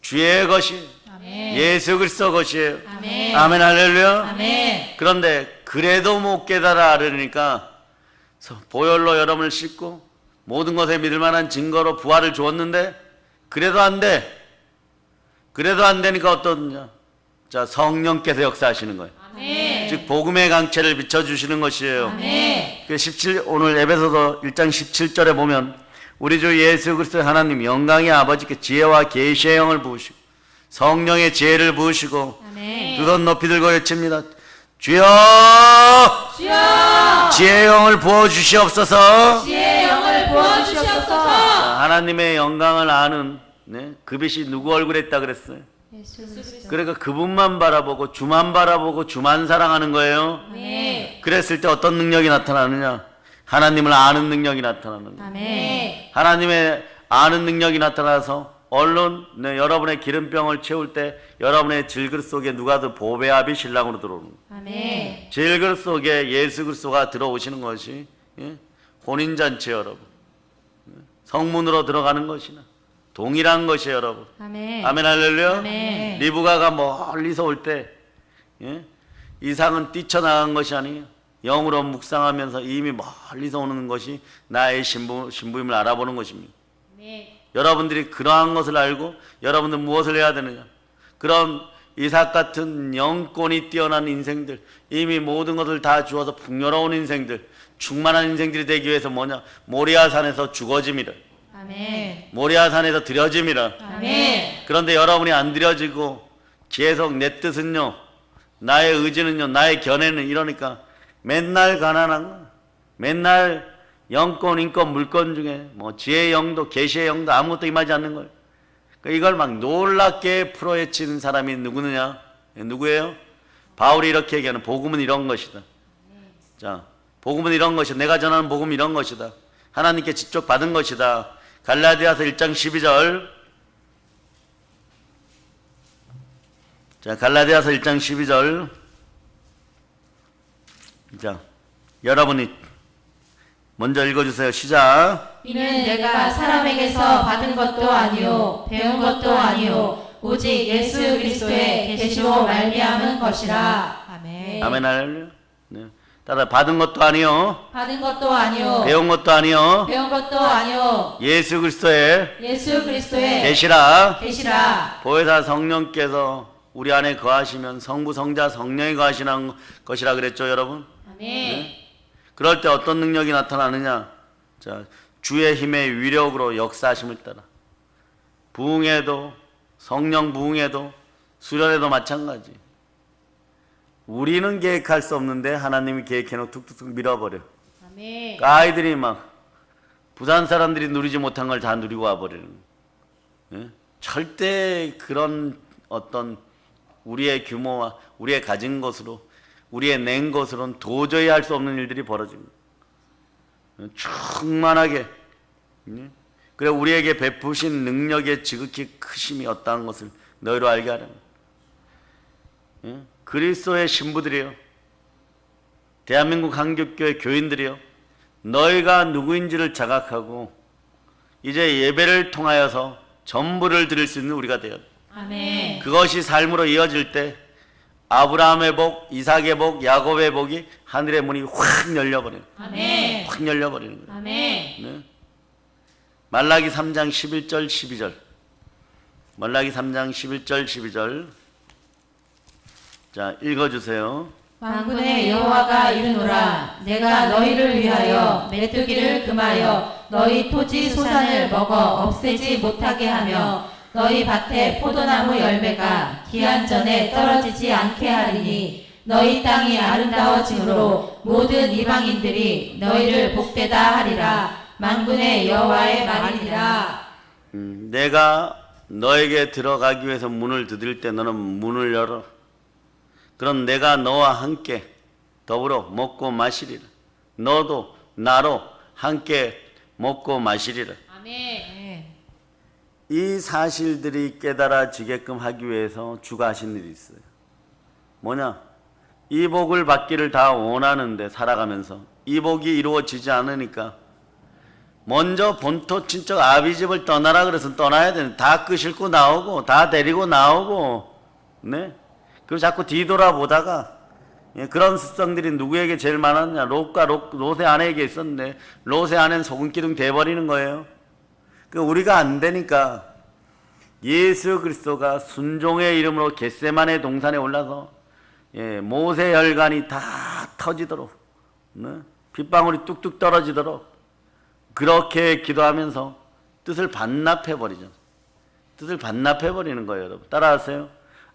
주의 것이에요. 아멘. 예수 그리스도 것이에요. 아멘. 아멘 할렐루야. 아멘. 그런데 그래도 못 깨달아 그러니까 보혈로 여러분을 씻고 모든 것에 믿을 만한 증거로 부활을 주었는데 그래도 안 돼. 그래도 안 되니까 어떠냐? 자, 성령께서 역사하시는 거예요. 아멘. 즉 복음의 강체를 비춰 주시는 것이에요. 아멘. 그 17 오늘 에베소서 1장 17절에 보면 우리 주 예수 그리스도의 하나님 영광의 아버지께 지혜와 계시의 영을 부으시고 성령의 지혜를 부으시고 아멘. 두 손 높이 들고 외칩니다. 주여! 주여! 지혜의 영을 부어 주시옵소서. 지혜의 영을 부어 주시옵소서. 하나님의 영광을 아는 네? 그 빛이 누구 얼굴에 있다 그랬어요? 예수 그리스도. 그러니까 그분만 바라보고 주만 사랑하는 거예요. 아멘. 그랬을 때 어떤 능력이 나타나느냐? 하나님을 아는 능력이 나타나는 거예요. 아멘. 하나님의 아는 능력이 나타나서 얼른 네, 여러분의 기름병을 채울 때 여러분의 질그릇 속에 누가 더 보배압이 신랑으로 들어오는 거예요. 아멘. 질그릇 속에 예수 그리스도가 들어오시는 것이 예? 혼인잔치 여러분. 성문으로 들어가는 것이나 동일한 것이에요 여러분. 아멘. 아멘 할렐루야. 아멘. 리브가가 멀리서 올 때 예? 이상은 뛰쳐나간 것이 아니에요. 영으로 묵상하면서 이미 멀리서 오는 것이 나의 신부임을 알아보는 것입니다. 아멘. 여러분들이 그러한 것을 알고 여러분들 무엇을 해야 되느냐? 그런 이삭 같은 영권이 뛰어난 인생들, 이미 모든 것을 다 주어서 풍요로운 인생들, 충만한 인생들이 되기 위해서 뭐냐? 모리아산에서 죽어짐이라. 아멘. 모리아산에서 드려짐이라. 아멘. 그런데 여러분이 안 드려지고 계속 내 뜻은요, 나의 의지는요, 나의 견해는 이러니까 맨날 가난한 거, 맨날 영권, 인권, 물권 중에 뭐 지혜의 영도, 계시의 영도 아무것도 임하지 않는 거예요. 이걸 막 놀랍게 풀어헤치는 사람이 누구느냐? 누구예요? 바울이 이렇게 얘기하는 복음은 이런 것이다. 자, 복음은 이런 것이다. 내가 전하는 복음은 이런 것이다. 하나님께 직접 받은 것이다. 갈라디아서 1장 12절. 자, 갈라디아서 1장 12절. 자, 여러분이 먼저 읽어주세요. 시작. 이는 내가 사람에게서 받은 것도 아니요 배운 것도 아니요 오직 예수 그리스도의 계시로 말미암은 것이라. 아멘. 아멘 할렐루야. 네. 따라 받은 것도 아니요 받은 것도 아니요 배운 것도 아니요 배운 것도 아니요 예수 그리스도의 예수 그리스도의 계시라. 계시라. 보혜사 성령께서 우리 안에 거하시면 성부 성자 성령이 거하시는 것이라 그랬죠, 여러분? 아멘. 그럴 때 어떤 능력이 나타나느냐? 자, 주의 힘의 위력으로 역사하심을 따라 부흥에도 성령 부흥에도 수련에도 마찬가지. 우리는 계획할 수 없는데 하나님이 계획해놓고 툭툭툭 밀어버려. 아멘. 그러니까 아이들이 막 부산 사람들이 누리지 못한 걸 다 누리고 와버리는 거예요. 예? 절대 그런 어떤 우리의 규모와 우리의 가진 것으로 우리의 낸 것으로는 도저히 할 수 없는 일들이 벌어집니다. 충만하게. 예? 그래 우리에게 베푸신 능력의 지극히 크심이 어떠한 것을 너희로 알게 하려면 예? 그리스도의 신부들이요, 대한민국 한국교회 교인들이요, 너희가 누구인지를 자각하고 이제 예배를 통하여서 전부를 드릴 수 있는 우리가 되어야 돼. 아멘. 그것이 삶으로 이어질 때 아브라함의 복, 이삭의 복, 야곱의 복이 하늘의 문이 확 열려버려요. 아멘. 확 열려버리는 거예요. 아멘. 네? 말라기 3장 11절 12절. 말라기 3장 11절 12절. 자, 읽어주세요. 만군의 여호와가 이르노라. 내가 너희를 위하여 메뚜기를 금하여 너희 토지 소산을 먹어 없애지 못하게 하며 너희 밭에 포도나무 열매가 기한 전에 떨어지지 않게 하리니 너희 땅이 아름다워짐으로 모든 이방인들이 너희를 복되다 하리라. 만군의 여호와의 말이니라. 내가 너에게 들어가기 위해서 문을 두드릴 때 너는 문을 열어. 그럼 내가 너와 함께 더불어 먹고 마시리라. 너도 나로 함께 먹고 마시리라. 아멘. 이 사실들이 깨달아지게끔 하기 위해서 주가 하신 일이 있어요. 뭐냐? 이 복을 받기를 다 원하는데 살아가면서 이 복이 이루어지지 않으니까 먼저 본토 친척 아비집을 떠나라 그래서 떠나야 되는데 다 끄실고 나오고 다 데리고 나오고, 네? 그리고 자꾸 뒤돌아보다가, 예, 그런 습성들이 누구에게 제일 많았냐? 롯의 아내에게 있었는데 롯의 아내는 소금기둥 돼버리는 거예요. 우리가 안 되니까 예수 그리스도가 순종의 이름으로 겟세마네 동산에 올라서, 예, 모세 혈관이 다 터지도록, 네? 빗방울이 뚝뚝 떨어지도록 그렇게 기도하면서 뜻을 반납해버리죠. 뜻을 반납해버리는 거예요, 여러분. 따라하세요.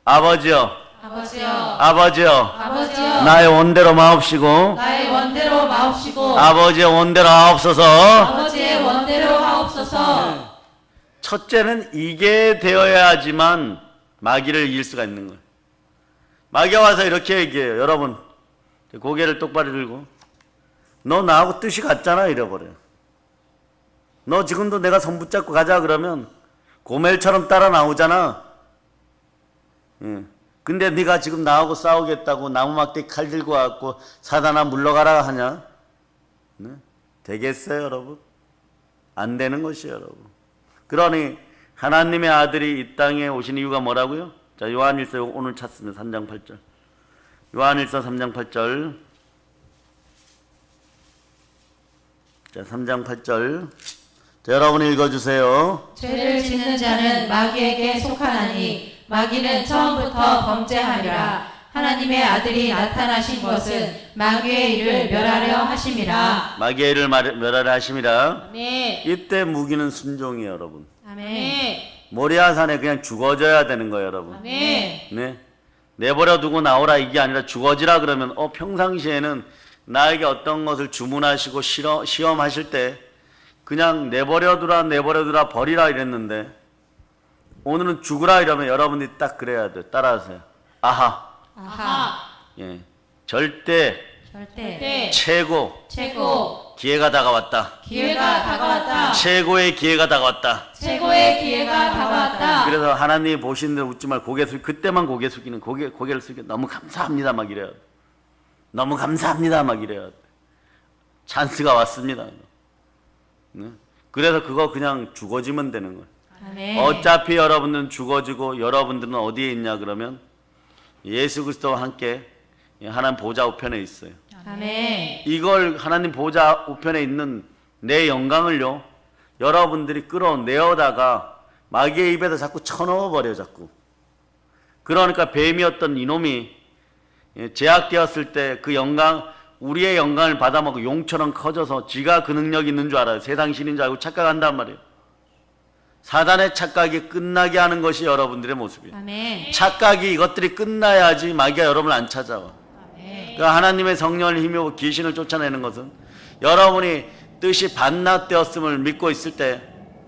아버지여, 아버지여, 아버지여, 아버지여, 나의 원대로 마옵시고 나의 원대로 마옵시고 아버지의 원대로 하옵소서. 아버지의 원대로 하옵소서. 첫째는 이게 되어야지만 마귀를 이길 수가 있는 거예요. 마귀가 와서 이렇게 얘기해요. 여러분, 고개를 똑바로 들고 너 나하고 뜻이 같잖아 이래버려요. 너 지금도 내가 손 붙잡고 가자 그러면 고멜처럼 따라 나오잖아. 예. 근데 네가 지금 나하고 싸우겠다고 나무막대 칼 들고 와갖고 사단아 물러가라 하냐? 네? 되겠어요, 여러분? 안 되는 것이에요, 여러분. 그러니 하나님의 아들이 이 땅에 오신 이유가 뭐라고요? 자, 요한일서 오늘 찾습니다. 3장 8절. 요한일서 3장 8절. 자, 3장 8절. 자, 여러분 읽어주세요. 죄를 짓는 자는 마귀에게 속하나니 마귀는 처음부터 범죄함이라. 하나님의 아들이 나타나신 것은 마귀의 일을 멸하려 하심이라. 마귀의 일을 멸하려 하심이라. 아멘. 이때 무기는 순종이에요, 여러분. 아멘. 모리아산에 그냥 죽어져야 되는 거예요, 여러분. 아멘. 네, 내버려 두고 나오라 이게 아니라 죽어지라 그러면 평상시에는 나에게 어떤 것을 주문하시고 시험하실 때 그냥 내버려두라 버리라 이랬는데 오늘은 죽으라 이러면 여러분들이 딱 그래야 돼요. 따라하세요. 아하. 아하. 예, 절대 절대 최고 기회가 다가왔다. 기회가 다가왔다. 최고의 기회가 다가왔다. 최고의 기회가 다가왔다. 그래서 하나님이 보시는 대로 웃지 말고 그때만 고개 숙이는 고개를 숙여 너무 감사합니다 막 이래야 돼. 너무 감사합니다 막 이래야 돼. 찬스가 왔습니다. 네? 그래서 그거 그냥 죽어지면 되는 거예요. 아멘. 어차피 여러분들은 죽어지고 여러분들은 어디에 있냐 그러면 예수 그리스도와 함께 하나님 보좌 우편에 있어요. 아멘. 이걸 하나님 보좌 우편에 있는 내 영광을요 여러분들이 끌어내어다가 마귀의 입에다 자꾸 쳐넣어버려 자꾸. 그러니까 뱀이었던 이놈이 제약되었을 때 그 영광 우리의 영광을 받아먹고 용처럼 커져서 지가 그 능력이 있는 줄 알아요. 세상 신인 줄 알고 착각한단 말이에요. 사단의 착각이 끝나게 하는 것이 여러분들의 모습이에요. 아멘. 착각이 이것들이 끝나야지 마귀가 여러분을 안 찾아와. 그러니까 하나님의 성령을 힘입어 귀신을 쫓아내는 것은 여러분이 뜻이 반납되었음을 믿고 있을 때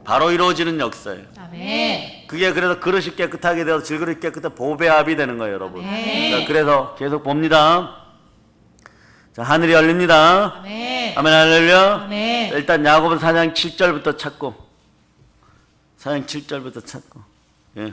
바로 이루어지는 역사예요. 아멘. 그게 그래서 그릇이 깨끗하게 되어서 질그릇이 깨끗해 보배합이 되는 거예요, 여러분. 자, 그래서 계속 봅니다. 자, 하늘이 열립니다. 아멘. 아멘, 할렐루야. 아멘. 자, 일단 야고보 4장 7절부터 찾고 4장 7절부터 찾고 예.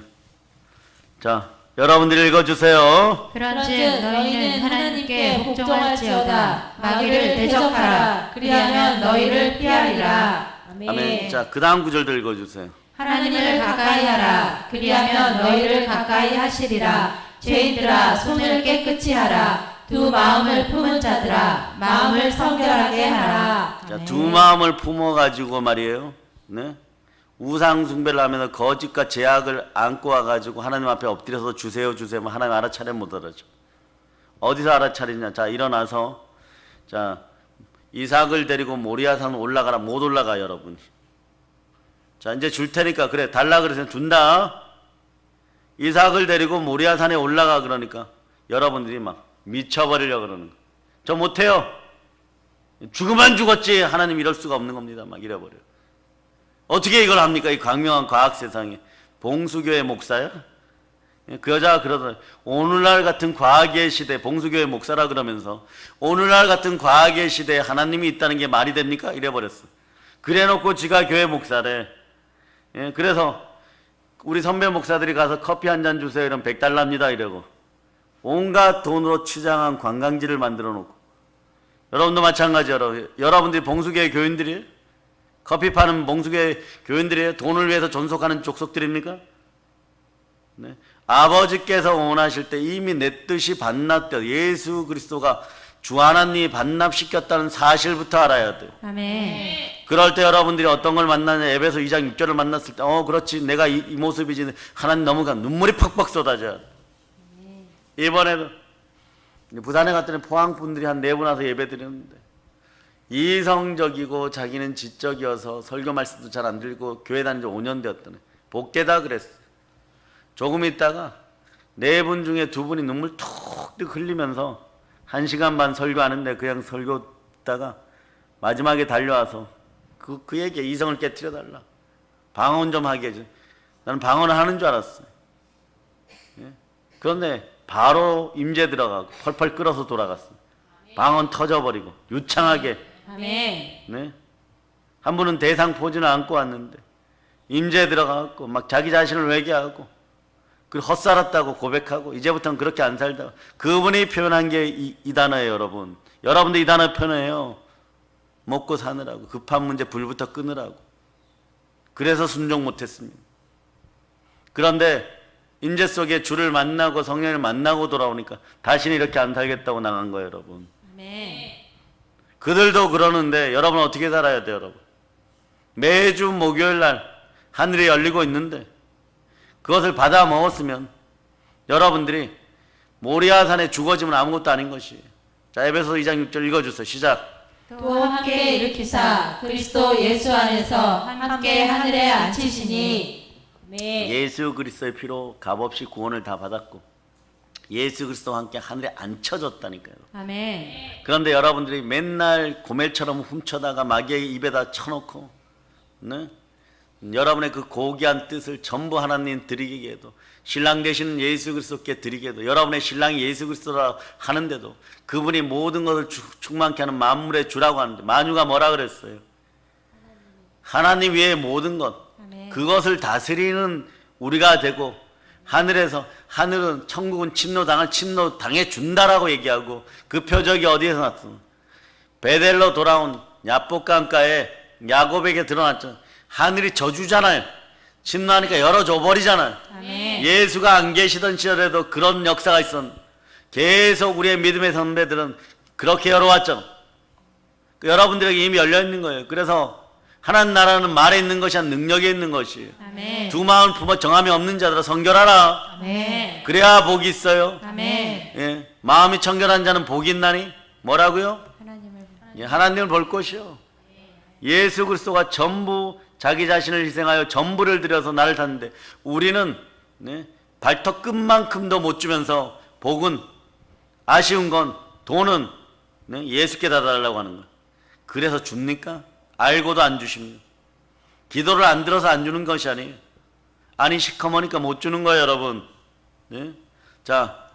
자, 여러분들이 읽어주세요. 그런즉 너희는 하나님께 복종할지어다. 마귀를 대적하라. 그리하면 너희를 피하리라. 아멘. 자, 그 다음 구절도 읽어주세요. 하나님을 가까이 하라. 그리하면 너희를 가까이 하시리라. 죄인들아 손을 깨끗이 하라. 두 마음을 품은 자들아 마음을 성결하게 하라. 자, 두 마음을 품어가지고 말이에요. 네? 우상 숭배를 하면서 거짓과 제약을 안고 와가지고 하나님 앞에 엎드려서 주세요 주세요 하나님 알아차려 못 알아죠. 어디서 알아차리냐. 자, 일어나서 자 이삭을 데리고 모리아산 올라가라. 못 올라가 여러분이. 자, 이제 줄 테니까 그래 달라 그래서 준다. 이삭을 데리고 모리아산에 올라가 그러니까 여러분들이 막 미쳐버리려고 그러는 거. 저 못해요. 죽으면 죽었지. 하나님 이럴 수가 없는 겁니다. 막 이래버려요. 어떻게 이걸 합니까? 이 광명한 과학 세상에. 봉수교회 목사야? 그 여자가 그러더라고요. 오늘날 같은 과학의 시대, 봉수교회 목사라 그러면서 오늘날 같은 과학의 시대에 하나님이 있다는 게 말이 됩니까? 이래버렸어. 그래놓고 지가 교회 목사래. 예, 그래서 우리 선배 목사들이 가서 커피 한 잔 주세요. 이러면 $100입니다. 이러고. 온갖 돈으로 치장한 관광지를 만들어 놓고. 여러분도 마찬가지예요. 여러분들이 봉수교회 교인들이에요? 커피 파는 봉수교회 교인들이에요? 돈을 위해서 존속하는 족속들입니까? 네. 아버지께서 원하실 때 이미 내 뜻이 반납되어 예수 그리스도가 주 하나님이 반납시켰다는 사실부터 알아야 돼요. 아멘. 그럴 때 여러분들이 어떤 걸 만나냐. 에베소 2장 6절을 만났을 때 그렇지 내가 이 모습이지. 하나님 너무 눈물이 팍팍 쏟아져요. 이번에도 부산에 갔더니 포항 분들이 한 4분 와서 예배 드렸는데 이성적이고 자기는 지적이어서 설교 말씀도 잘 안 들고 교회 다닌 지 5년 되었더니 복되다 그랬어요. 조금 있다가 4분 중에 2분이 눈물 툭툭 흘리면서 1시간 반 설교하는데 그냥 설교 듣다가 마지막에 달려와서 그에게 이성을 깨트려 달라. 방언 좀 하게 해줘. 나는 방언을 하는 줄 알았어요. 예? 그런데 바로 임재 들어가고 펄펄 끓어서 돌아갔어. 방언 터져버리고 유창하게. 아멘. 네? 한 분은 대상 포진을 안고 왔는데 임재 들어가고 막 자기 자신을 회개하고 그 헛살았다고 고백하고 이제부터는 그렇게 안 살다가 그분이 표현한 게 이 단어예요. 여러분. 여러분도 이 단어 표현해요. 먹고 사느라고 급한 문제 불부터 끄느라고. 그래서 순종 못했습니다. 그런데 임재 속에 주를 만나고 성령을 만나고 돌아오니까 다시는 이렇게 안 살겠다고 나간 거예요. 여러분. 아멘. 그들도 그러는데 여러분 어떻게 살아야 돼요? 여러분. 매주 목요일 날 하늘이 열리고 있는데 그것을 받아 먹었으면 여러분들이 모리아산에 죽어지면 아무것도 아닌 것이에요. 자, 에베소 2장 6절 읽어주세요. 시작. 또 함께 일으키사 그리스도 예수 안에서 함께 하늘에 앉히시니. 아멘. 예수 그리스도의 피로 값없이 구원을 다 받았고 예수 그리스도와 함께 하늘에 앉혀졌다니까요. 아멘. 그런데 여러분들이 맨날 고멜처럼 훔쳐다가 마귀의 입에다 쳐놓고 네? 여러분의 그 고귀한 뜻을 전부 하나님 드리게 해도, 신랑 되시는 예수 그리스도께 드리게 해도, 여러분의 신랑이 예수 그리스도라 하는데도 그분이 모든 것을 충만케 하는 만물의 주라고 하는데, 만유가 뭐라 그랬어요? 하나님 외에 모든 것, 그것을 다스리는 우리가 되고, 하늘은 천국은 침노 당해 준다라고 얘기하고, 그 표적이 어디에서 났어? 베델로 돌아온 야복강가에 야곱에게 드러났죠. 하늘이 저주잖아요. 침노하니까 열어줘 버리잖아요. 아멘. 예수가 안 계시던 시절에도 그런 역사가 있었는데 계속 우리의 믿음의 선배들은 그렇게 열어왔죠. 여러분들에게 이미 열려있는 거예요. 그래서 하나님 나라는 말에 있는 것이 아니라 능력에 있는 것이에요. 아멘. 두 마음을 품어 정함이 없는 자들아 성결하라. 아멘. 그래야 복이 있어요. 아멘. 예, 마음이 청결한 자는 복이 있나니? 뭐라고요? 하나님을 예, 하나님을 볼 것이요. 예수 그리스도가 전부 자기 자신을 희생하여 전부를 들여서 나를 탔는데, 우리는 발톱 끝만큼도 못 주면서 복은, 아쉬운 건, 돈은 예수께 다 달라고 하는 거예요. 그래서 줍니까? 알고도 안 주십니다. 기도를 안 들어서 안 주는 것이 아니에요. 아니 시커머니까 못 주는 거예요, 여러분. 네? 자,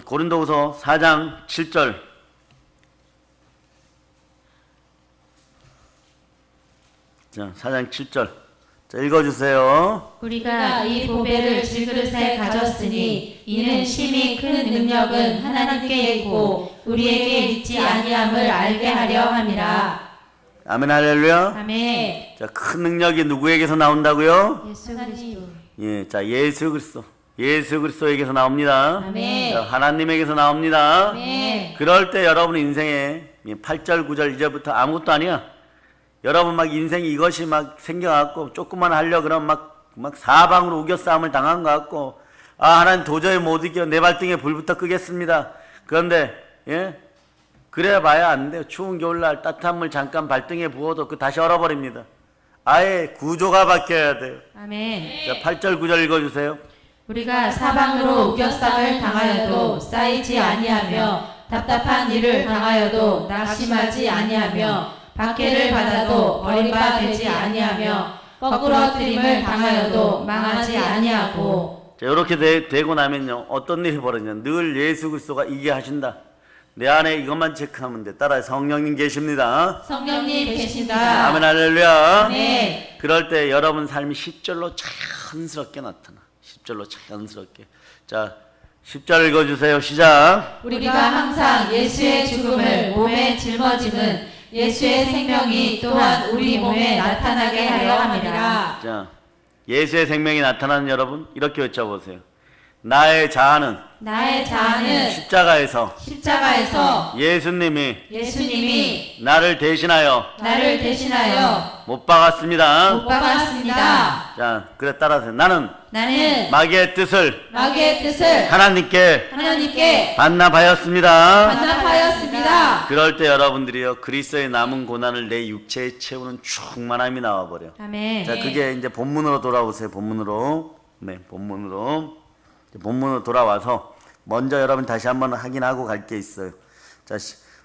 고린도후서 4장 7절. 자, 4장 7절. 자, 읽어주세요. 우리가 이 보배를 질그릇에 가졌으니 이는 심히 큰 능력은 하나님께 있고 우리에게 있지 아니함을 알게 하려 함이라. 아멘, 할렐루야. 아멘. 자, 큰 능력이 누구에게서 나온다고요? 예수 그리스도. 예, 자, 예수 그리스도. 예수 그리스도에게서 나옵니다. 아멘. 자, 하나님에게서 나옵니다. 아멘. 그럴 때 여러분 인생에 8절, 9절 이제부터 아무것도 아니야. 여러분 막 인생이 이것이 막 생겨갖고 조금만 하려 그러면 막 사방으로 우겨싸움을 당한 것 같고, 아, 하나님 도저히 못 이겨. 내 발등에 불부터 끄겠습니다. 그런데, 예? 그래 봐야 안 돼요. 추운 겨울날 따뜻한 물 잠깐 발등에 부어도 그 다시 얼어버립니다. 아예 구조가 바뀌어야 돼요. 아멘. 자, 8절, 9절 읽어주세요. 우리가 사방으로 우겨쌈을 당하여도 쌓이지 아니하며 답답한 일을 당하여도 낙심하지 아니하며 박해를 받아도 버림바 되지 아니하며 거꾸러뜨림을 당하여도 망하지 아니하고. 자, 이렇게 되고 나면요, 어떤 일이 벌어지냐. 늘 예수 그리스도가 이게 하신다. 내 안에 이것만 체크하면 돼. 따라해. 성령님 계십니다. 성령님 계신다. 아멘, 할렐루야. 네. 그럴 때 여러분 삶이 10절로 자연스럽게 나타나. 10절로 자연스럽게. 자, 10절 읽어주세요. 시작. 우리가 항상 예수의 죽음을 몸에 짊어짐은 예수의 생명이 또한 우리 몸에 나타나게 하려 함이라. 자, 예수의 생명이 나타나는 여러분, 이렇게 외쳐보세요. 나의 자아는 나의 자아는 십자가에서 예수님이 나를 대신하여 나를 대신하여 못 박았습니다. 못 박았습니다. 자, 그래 따라서 나는 나는 마귀의 뜻을 하나님께 반납하였습니다. 반납하였습니다. 그럴 때 여러분들이요, 그리스도의 남은 고난을 내 육체에 채우는 충만함이 나와버려. 아멘. 자, 그게 이제 본문으로 돌아오세요. 본문으로. 네, 본문으로 돌아와서 먼저 여러분 다시 한번 확인하고 갈 게 있어요. 자,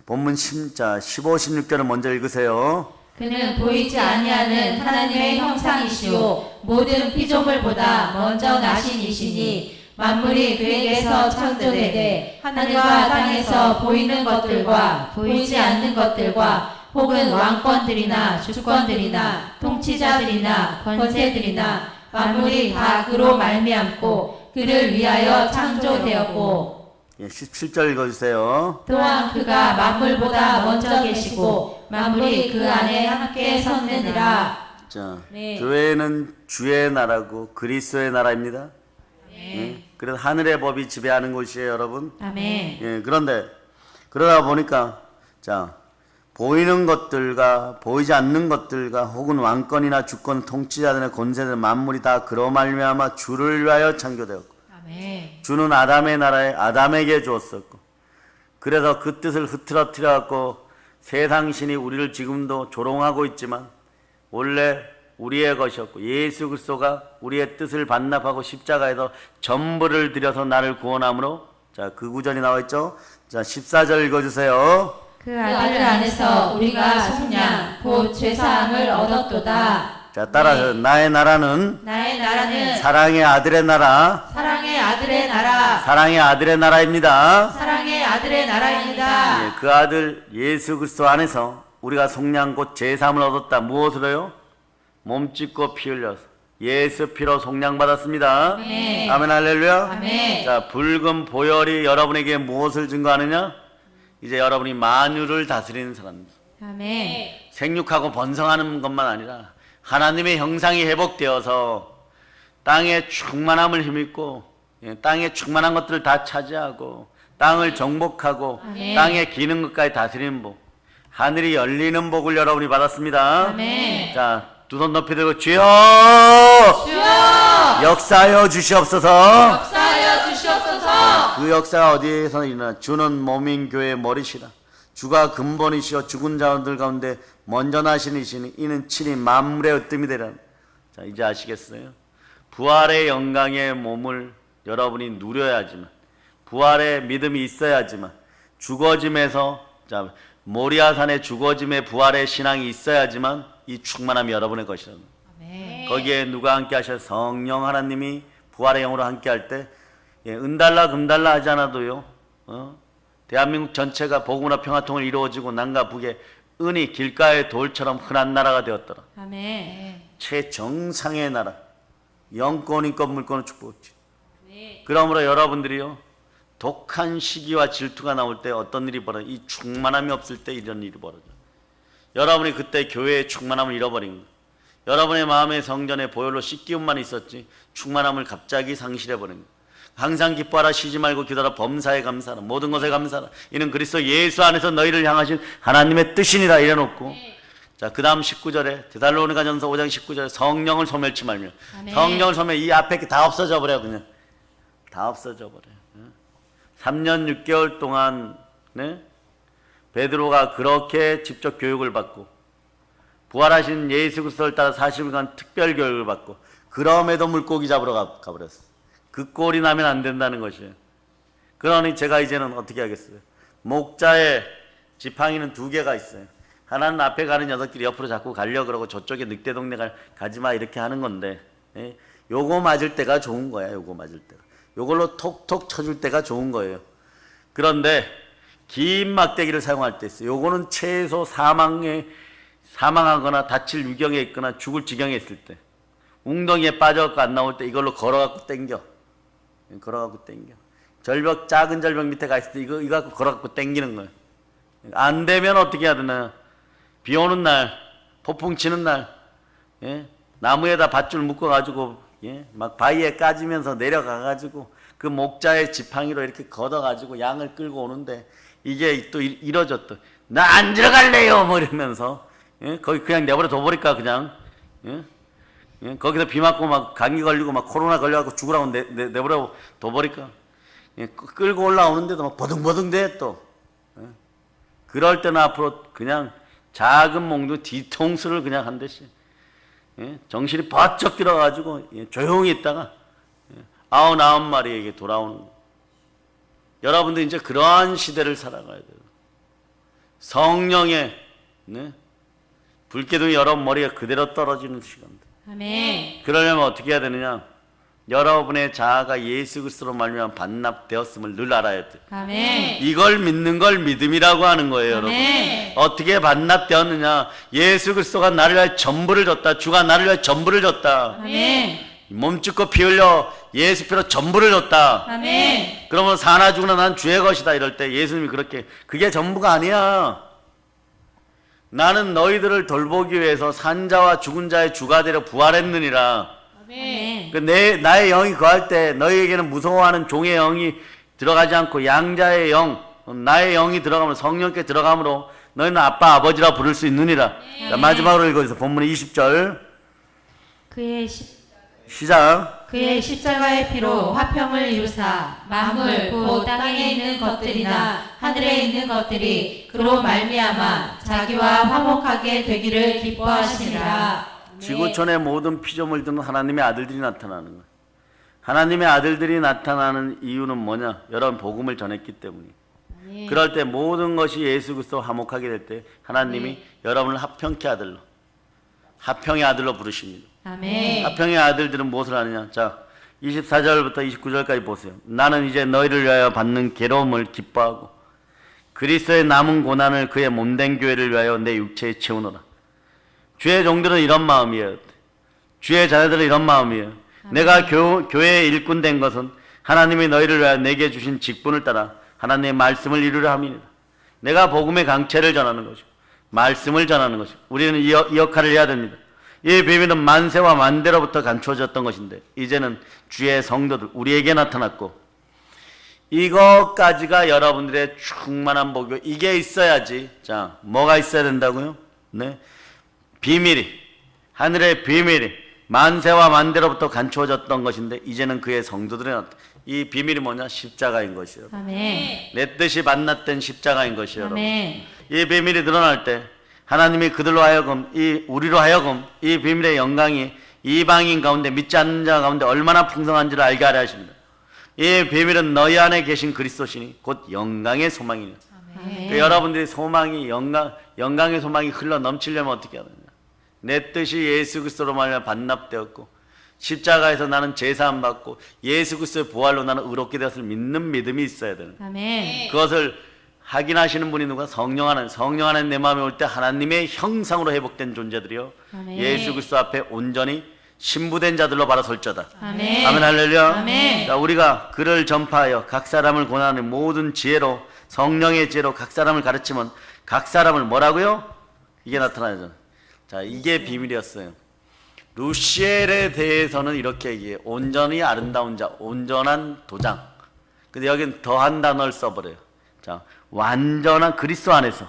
본문 15, 16절을 먼저 읽으세요. 그는 보이지 아니하는 하나님의 형상이시오 모든 피조물보다 먼저 나신 이시니 만물이 그에게서 창조되되 하늘과 땅에서 보이는 것들과 보이지 않는 것들과 혹은 왕권들이나 주권들이나 통치자들이나 권세들이나 만물이 다 그로 말미암고 그를 위하여 창조되었고. 예, 17절 읽어주세요. 또한 그가 만물보다 먼저 계시고 만물이 그 안에 함께 섰느니라. 자, 네. 교회는 주의 나라고 그리스도의 나라입니다. 예, 그래서 하늘의 법이 지배하는 곳이에요, 여러분. 아멘. 예, 그런데 그러다 보니까 자, 보이는 것들과 보이지 않는 것들과 혹은 왕권이나 주권, 통치자들의 권세들 만물이 다 그로 말미암아 주를 위하여 창조되었고, 아멘. 주는 아담의 나라에 아담에게 주었었고, 그래서 그 뜻을 흐트러뜨려 갖고 세상 신이 우리를 지금도 조롱하고 있지만 원래 우리의 것이었고, 예수 그리스도가 우리의 뜻을 반납하고 십자가에서 전부를 들여서 나를 구원함으로, 자, 그 구절이 나와 있죠. 자, 14절 읽어주세요. 그 아들 안에서 우리가 속량 곧 죄사함을 얻었도다. 자, 따라서 나의 나라는 나의 나라는 사랑의 아들의 나라, 사랑의 아들의 나라, 사랑의 아들의 나라입니다. 사랑의 아들의 나라입니다. 예, 그 아들 예수 그리스도 안에서 우리가 속량 곧 제사함을 얻었다. 무엇으로요? 몸 찢고 피 흘려서 예수 피로 속량 받았습니다. 아멘. 아멘 할렐루야. 아멘. 자, 붉은 보혈이 여러분에게 무엇을 증거하느냐? 이제 여러분이 만유를 다스리는 사람입니다. 아멘. 생육하고 번성하는 것만 아니라 하나님의 형상이 회복되어서 땅의 충만함을 힘입고 땅의 충만한 것들을 다 차지하고 땅을 정복하고 아멘. 땅의 기는 것까지 다스리는 복, 하늘이 열리는 복을 여러분이 받았습니다. 아멘. 자, 두 손 높이 들고 주여 주여 역사하여 주시옵소서. 역사하여 주시옵소서. 그 역사가 어디에서 일어나? 주는 몸인 교회의 머리시라. 주가 근본이시여 죽은 자들 가운데 먼저 나신 이시니 이는 친히 만물의 으뜸이 되라. 자, 이제 아시겠어요? 부활의 영광의 몸을 여러분이 누려야지만, 부활의 믿음이 있어야지만, 죽어짐에서, 자, 모리아산의 죽어짐의 부활의 신앙이 있어야지만 이 충만함이 여러분의 것이라는 거예요. 거기에 누가 함께 하셔? 성령 하나님이 부활의 영으로 함께 할 때, 은달라 금달라 하지 않아도요, 대한민국 전체가 복음과 평화통을 이루어지고 남과 북에 은이 길가의 돌처럼 흔한 나라가 되었더라. 아멘. 최정상의 나라, 영권인권 물권의 축복이지. 그러므로 여러분들이요, 독한 시기와 질투가 나올 때 어떤 일이 벌어져? 이 충만함이 없을 때 이런 일이 벌어져. 여러분이 그때 교회의 충만함을 잃어버린 거예요. 여러분의 마음의 성전에 보혈로 씻기움만 있었지 충만함을 갑자기 상실해버린 거예요. 항상 기뻐하라, 쉬지 말고 기도하라, 범사에 감사하라, 모든 것에 감사하라, 이는 그리스도 예수 안에서 너희를 향하신 하나님의 뜻이니라 이래놓고, 자, 그 다음 19절에 데살로니가전서 5장 19절에 성령을 소멸치 말며. 아멘. 성령을 소멸, 이 앞에 게 다 없어져 버려. 그냥 다 없어져 버려. 3년 6개월 동안 베드로가 그렇게 직접 교육을 받고 부활하신 예수 그리스도를 따라 40일간 특별 교육을 받고 그럼에도 물고기 잡으러 가버렸어. 그 꼴이 나면 안 된다는 것이에요. 그러니 제가 이제는 어떻게 하겠어요? 목자의 지팡이는 2개가 있어요. 하나는 앞에 가는 녀석들이 옆으로 자꾸 가려고 그러고 저쪽에 늑대 동네 가지마 이렇게 하는 건데, 요거 맞을 때가 좋은 거야. 요거 맞을 때가, 요걸로 톡톡 쳐줄 때가 좋은 거예요. 그런데 긴 막대기를 사용할 때 있어요. 요거는 최소 사망하거나 다칠 위경에 있거나 죽을 지경에 있을 때, 웅덩이에 빠져갖고 안 나올 때 이걸로 걸어갖고 당겨. 절벽, 작은 절벽 밑에 가 있을 때 이거 갖고 걸어갖고 당기는 거예요. 안 되면 어떻게 해야 되나? 비 오는 날, 폭풍 치는 날, 나무에다 밧줄 묶어가지고, 막 바위에 까지면서 내려가가지고 그 목자의 지팡이로 이렇게 걷어가지고 양을 끌고 오는데 이게 또 이뤄졌다. 나 안 들어갈래요! 뭐 이러면서, 거기 그냥 내버려 둬버릴까, 그냥. 거기서 비 맞고 막 감기 걸리고 막 코로나 걸려갖고 죽으라고 내버려 둬버릴까? 끌고 올라오는데도 막 버둥버둥 돼 또. 그럴 때는 앞으로 그냥 작은 몽둥 뒤통수를 그냥 한 대씩, 정신이 바짝 들어가지고 조용히 있다가 99마리에게 돌아오는 거예요. 여러분들 이제 그러한 시대를 살아가야 돼요. 성령의 불기둥이 여러분 머리가 그대로 떨어지는 시간들. 아멘. 그러려면 어떻게 해야 되느냐? 여러분의 자아가 예수 그리스도로 말미암아 반납되었음을 늘 알아야 돼요. 아멘. 이걸 믿는 걸 믿음이라고 하는 거예요, 여러분. 아멘. 어떻게 반납되었느냐? 예수 그리스도가 나를 위해 전부를 줬다. 주가 나를 위해 전부를 줬다. 아멘. 몸 찢고 피 흘려 예수 피로 전부를 줬다. 아멘. 그러면 사나 죽으나 난 주의 것이다 이럴 때 예수님이 그렇게, 그게 전부가 아니야. 나는 너희들을 돌보기 위해서 산자와 죽은 자의 주가 되려 부활했느니라. 아멘. 나의 영이 거할 때 너희에게는 무서워하는 종의 영이 들어가지 않고 양자의 영, 나의 영이 들어가면 성령께 들어가므로 너희는 아빠 아버지라 부를 수 있느니라. 자, 마지막으로 읽어주세요. 본문의 20절 시작. 그의 십자가의 피로 화평을 이루사 만물 곧 땅에 있는 것들이나 하늘에 있는 것들이 그로 말미암아 자기와 화목하게 되기를 기뻐하시니라. 지구촌의 모든 피조물 등 하나님의 아들들이 나타나는 거예요. 하나님의 아들들이 나타나는 이유는 뭐냐? 여러분 복음을 전했기 때문이에요. 그럴 때 모든 것이 예수 그리스도 화목하게 될 때 하나님이 여러분을 합평의 아들로 부르십니다. 아멘. 합평의 아들들은 무엇을 하느냐? 자, 24절부터 29절까지 보세요. 나는 이제 너희를 위하여 받는 괴로움을 기뻐하고 그리스도의 남은 고난을 그의 몸된 교회를 위하여 내 육체에 채우노라. 주의 종들은 이런 마음이에요. 주의 자녀들은 이런 마음이에요. 내가 교회의 일꾼 된 것은 하나님이 너희를 위하여 내게 주신 직분을 따라 하나님의 말씀을 이루려 함이니라. 내가 복음의 강체를 전하는 것이고 말씀을 전하는 것이고 우리는 이 역할을 해야 됩니다. 이 비밀은 만세와 만대로부터 감추어졌던 것인데 이제는 주의 성도들 우리에게 나타났고 이것까지가 여러분들의 충만한 복이고 이게 있어야지. 자, 뭐가 있어야 된다고요? 네, 비밀이, 하늘의 비밀이 만세와 만대로부터 감추어졌던 것인데 이제는 그의 성도들에 나타났다. 이 비밀이 뭐냐? 십자가인 것이에요. 아멘. 내 뜻이 만났던 십자가인 것이에요. 아멘. 이 비밀이 드러날 때 하나님이 그들로 하여금 우리로 하여금 이 비밀의 영광이 이방인 가운데 믿지 않는 자 가운데 얼마나 풍성한지를 알게 하려 하십니다. 이 비밀은 너희 안에 계신 그리스도시니 곧 영광의 소망이니. 아멘. 여러분들이 소망이 영광의 소망이 흘러 넘치려면 어떻게 하느냐? 내 뜻이 예수 그리스도로 말미암아 반납되었고 십자가에서 나는 제사함 받고 예수 그리스도의 부활로 나는 의롭게 되었을 믿는 믿음이 있어야 되는. 아멘. 그것을 확인하시는 분이 누가? 성령 안에 내 마음에 올 때 하나님의 형상으로 회복된 존재들이요. 아멘. 예수 그리스도 앞에 온전히 신부된 자들로 바로 설자다. 아멘. 아멘 할렐루야. 아멘. 자, 우리가 그를 전파하여 각 사람을 고난하는 모든 지혜로 성령의 지혜로 각 사람을 가르치면 각 사람을 뭐라고요? 이게 나타나죠. 자, 이게 비밀이었어요. 루시엘에 대해서는 이렇게 얘기해요. 온전히 아름다운 자, 온전한 도장. 근데 여기는 더한 단어를 써버려요. 자, 완전한 그리스도 안에서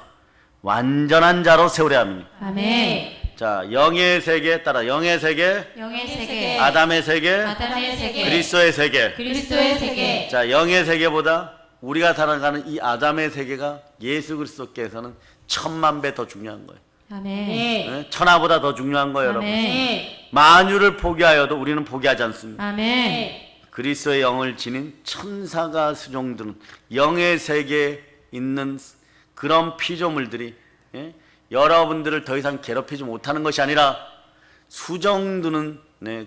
완전한 자로 세우려 합니다. 아멘. 자, 영의 세계 따라 영의 세계, 영의 세계, 아담의 세계, 아담의 세계, 그리스도의 세계. 그리스도의 세계. 자, 영의 세계보다 우리가 살아가는 이 아담의 세계가 예수 그리스도께서는 1000만 배 더 중요한 거예요. 아멘. 네? 천하보다 더 중요한 거예요, 여러분. 아멘. 만유를 포기하여도 우리는 포기하지 않습니다. 아멘. 그리스도의 영을 지닌 천사가 수종드는 영의 세계에 있는 그런 피조물들이 여러분들을 더 이상 괴롭히지 못하는 것이 아니라 수정두는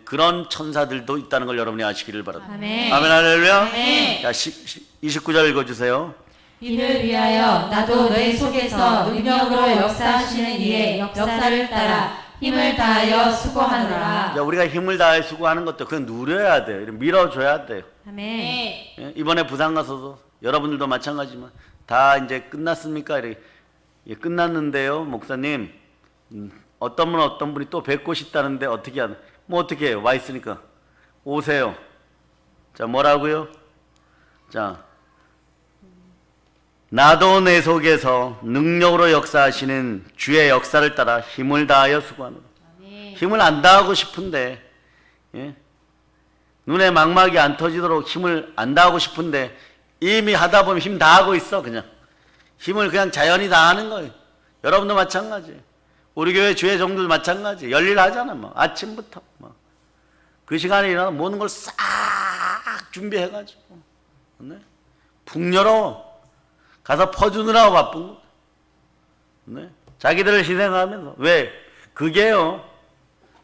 그런 천사들도 있다는 걸 여러분이 아시기를 바랍니다. 아멘. 아멘 할렐루야. 아멘. 자, 29절 읽어주세요. 이를 위하여 나도 너희 속에서 능력으로 역사하시는 이의 역사를 따라 힘을 다하여 수고하노라. 자, 우리가 힘을 다해 수고하는 것도 그건 누려야 돼요. 밀어줘야 돼요. 아멘. 이번에 부산 가서도 여러분들도 마찬가지지만 다 이제 끝났습니까? 이렇게 끝났는데요, 목사님. 어떤 분이 또 뵙고 싶다는데 어떻게 하나? 뭐 어떻게 해요? 와 있으니까 오세요. 자, 뭐라고요? 자, 나도 내 속에서 능력으로 역사하시는 주의 역사를 따라 힘을 다하여 수고하노라. 힘을 안 다하고 싶은데, 눈에 망막이 안 터지도록 힘을 안 다하고 싶은데 이미 하다 보면 힘 다하고 있어. 그냥 힘을 그냥 자연히 다하는 거예요. 여러분도 마찬가지예요. 우리 교회 주의 종들 마찬가지. 열일하잖아. 뭐 아침부터 그 시간에 일어나 모든 걸 싹 준비해가지고 풍요로워 가서 퍼주느라고 바쁜 거. 자기들을 희생하면서. 왜? 그게요,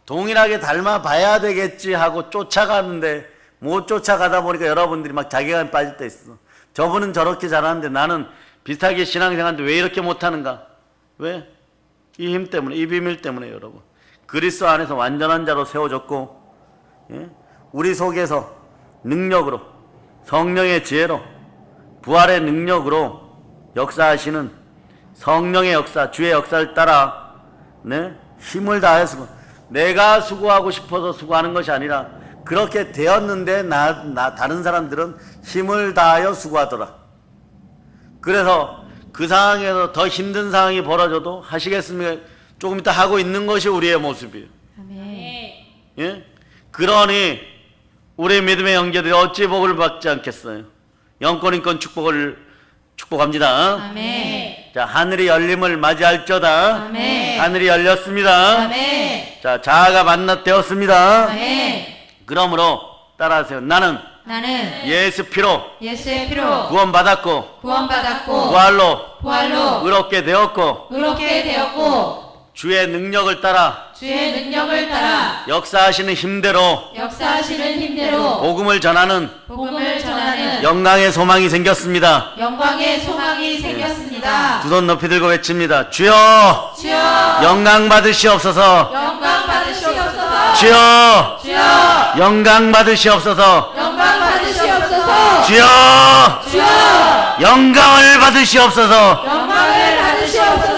동일하게 닮아봐야 되겠지 하고 쫓아가는데 못 쫓아가다 보니까 여러분들이 막 자괴감에 빠질 때 있어. 저분은 저렇게 잘하는데 나는 비슷하게 신앙생활하는데 왜 이렇게 못하는가? 왜? 이 힘 때문에, 이 비밀 때문에. 여러분, 그리스도 안에서 완전한 자로 세워졌고, 우리 속에서 능력으로, 성령의 지혜로, 부활의 능력으로 역사하시는 성령의 역사, 주의 역사를 따라 힘을 다해서 내가 수고하고 싶어서 수고하는 것이 아니라 그렇게 되었는데 다른 사람들은 힘을 다하여 수고하더라. 그래서 그 상황에서 더 힘든 상황이 벌어져도 하시겠습니까? 조금 이따 하고 있는 것이 우리의 모습이에요. 아멘. 예? 그러니 우리 믿음의 형제들이 어찌 복을 받지 않겠어요? 영권 인권 축복합니다. 아멘. 자, 하늘이 열림을 맞이할저다. 아멘. 하늘이 열렸습니다. 아멘. 자, 자아가 만났되었습니다. 아멘. 그러므로 따라하세요. 나는 나는 예수 피로 예수의 피로 구원받았고 구원받았고 부활로 부활로 의롭게 되었고 의롭게 되었고 주의 능력을 따라 주의 능력을 따라 역사하시는 힘대로 역사하시는 힘대로 복음을 전하는 복음을 전하는 영광의 소망이 생겼습니다. 영광의 소망이 생겼습니다. 두 손 높이 들고 외칩니다. 주여 주여 영광 받으시옵소서. 영광 받으시옵소서. 주여 주여 영광 받으시옵소서. 영광 받으시옵소서. 주여 주여 영광을 받으시옵소서. 영광을 받으시옵소서.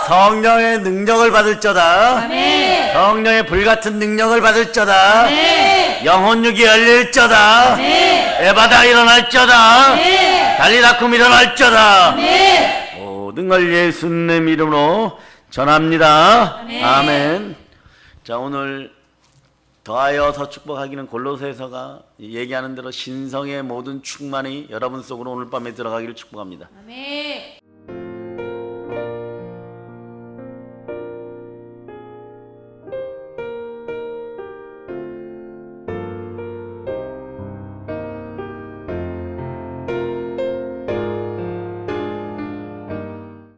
성령의 능력을 받을저다. 아멘. 성령의 불같은 능력을 받을저다. 네. 영혼육이 열릴저다. 네. 에바다 일어날저다. 네. 달리다쿰 일어날저다. 네. 모든 걸 예수님 이름으로 전합니다. 아멘. 아멘. 자, 오늘 더하여서 축복하기는 골로새서가 얘기하는 대로 신성의 모든 충만이 여러분 속으로 오늘 밤에 들어가기를 축복합니다. 아멘.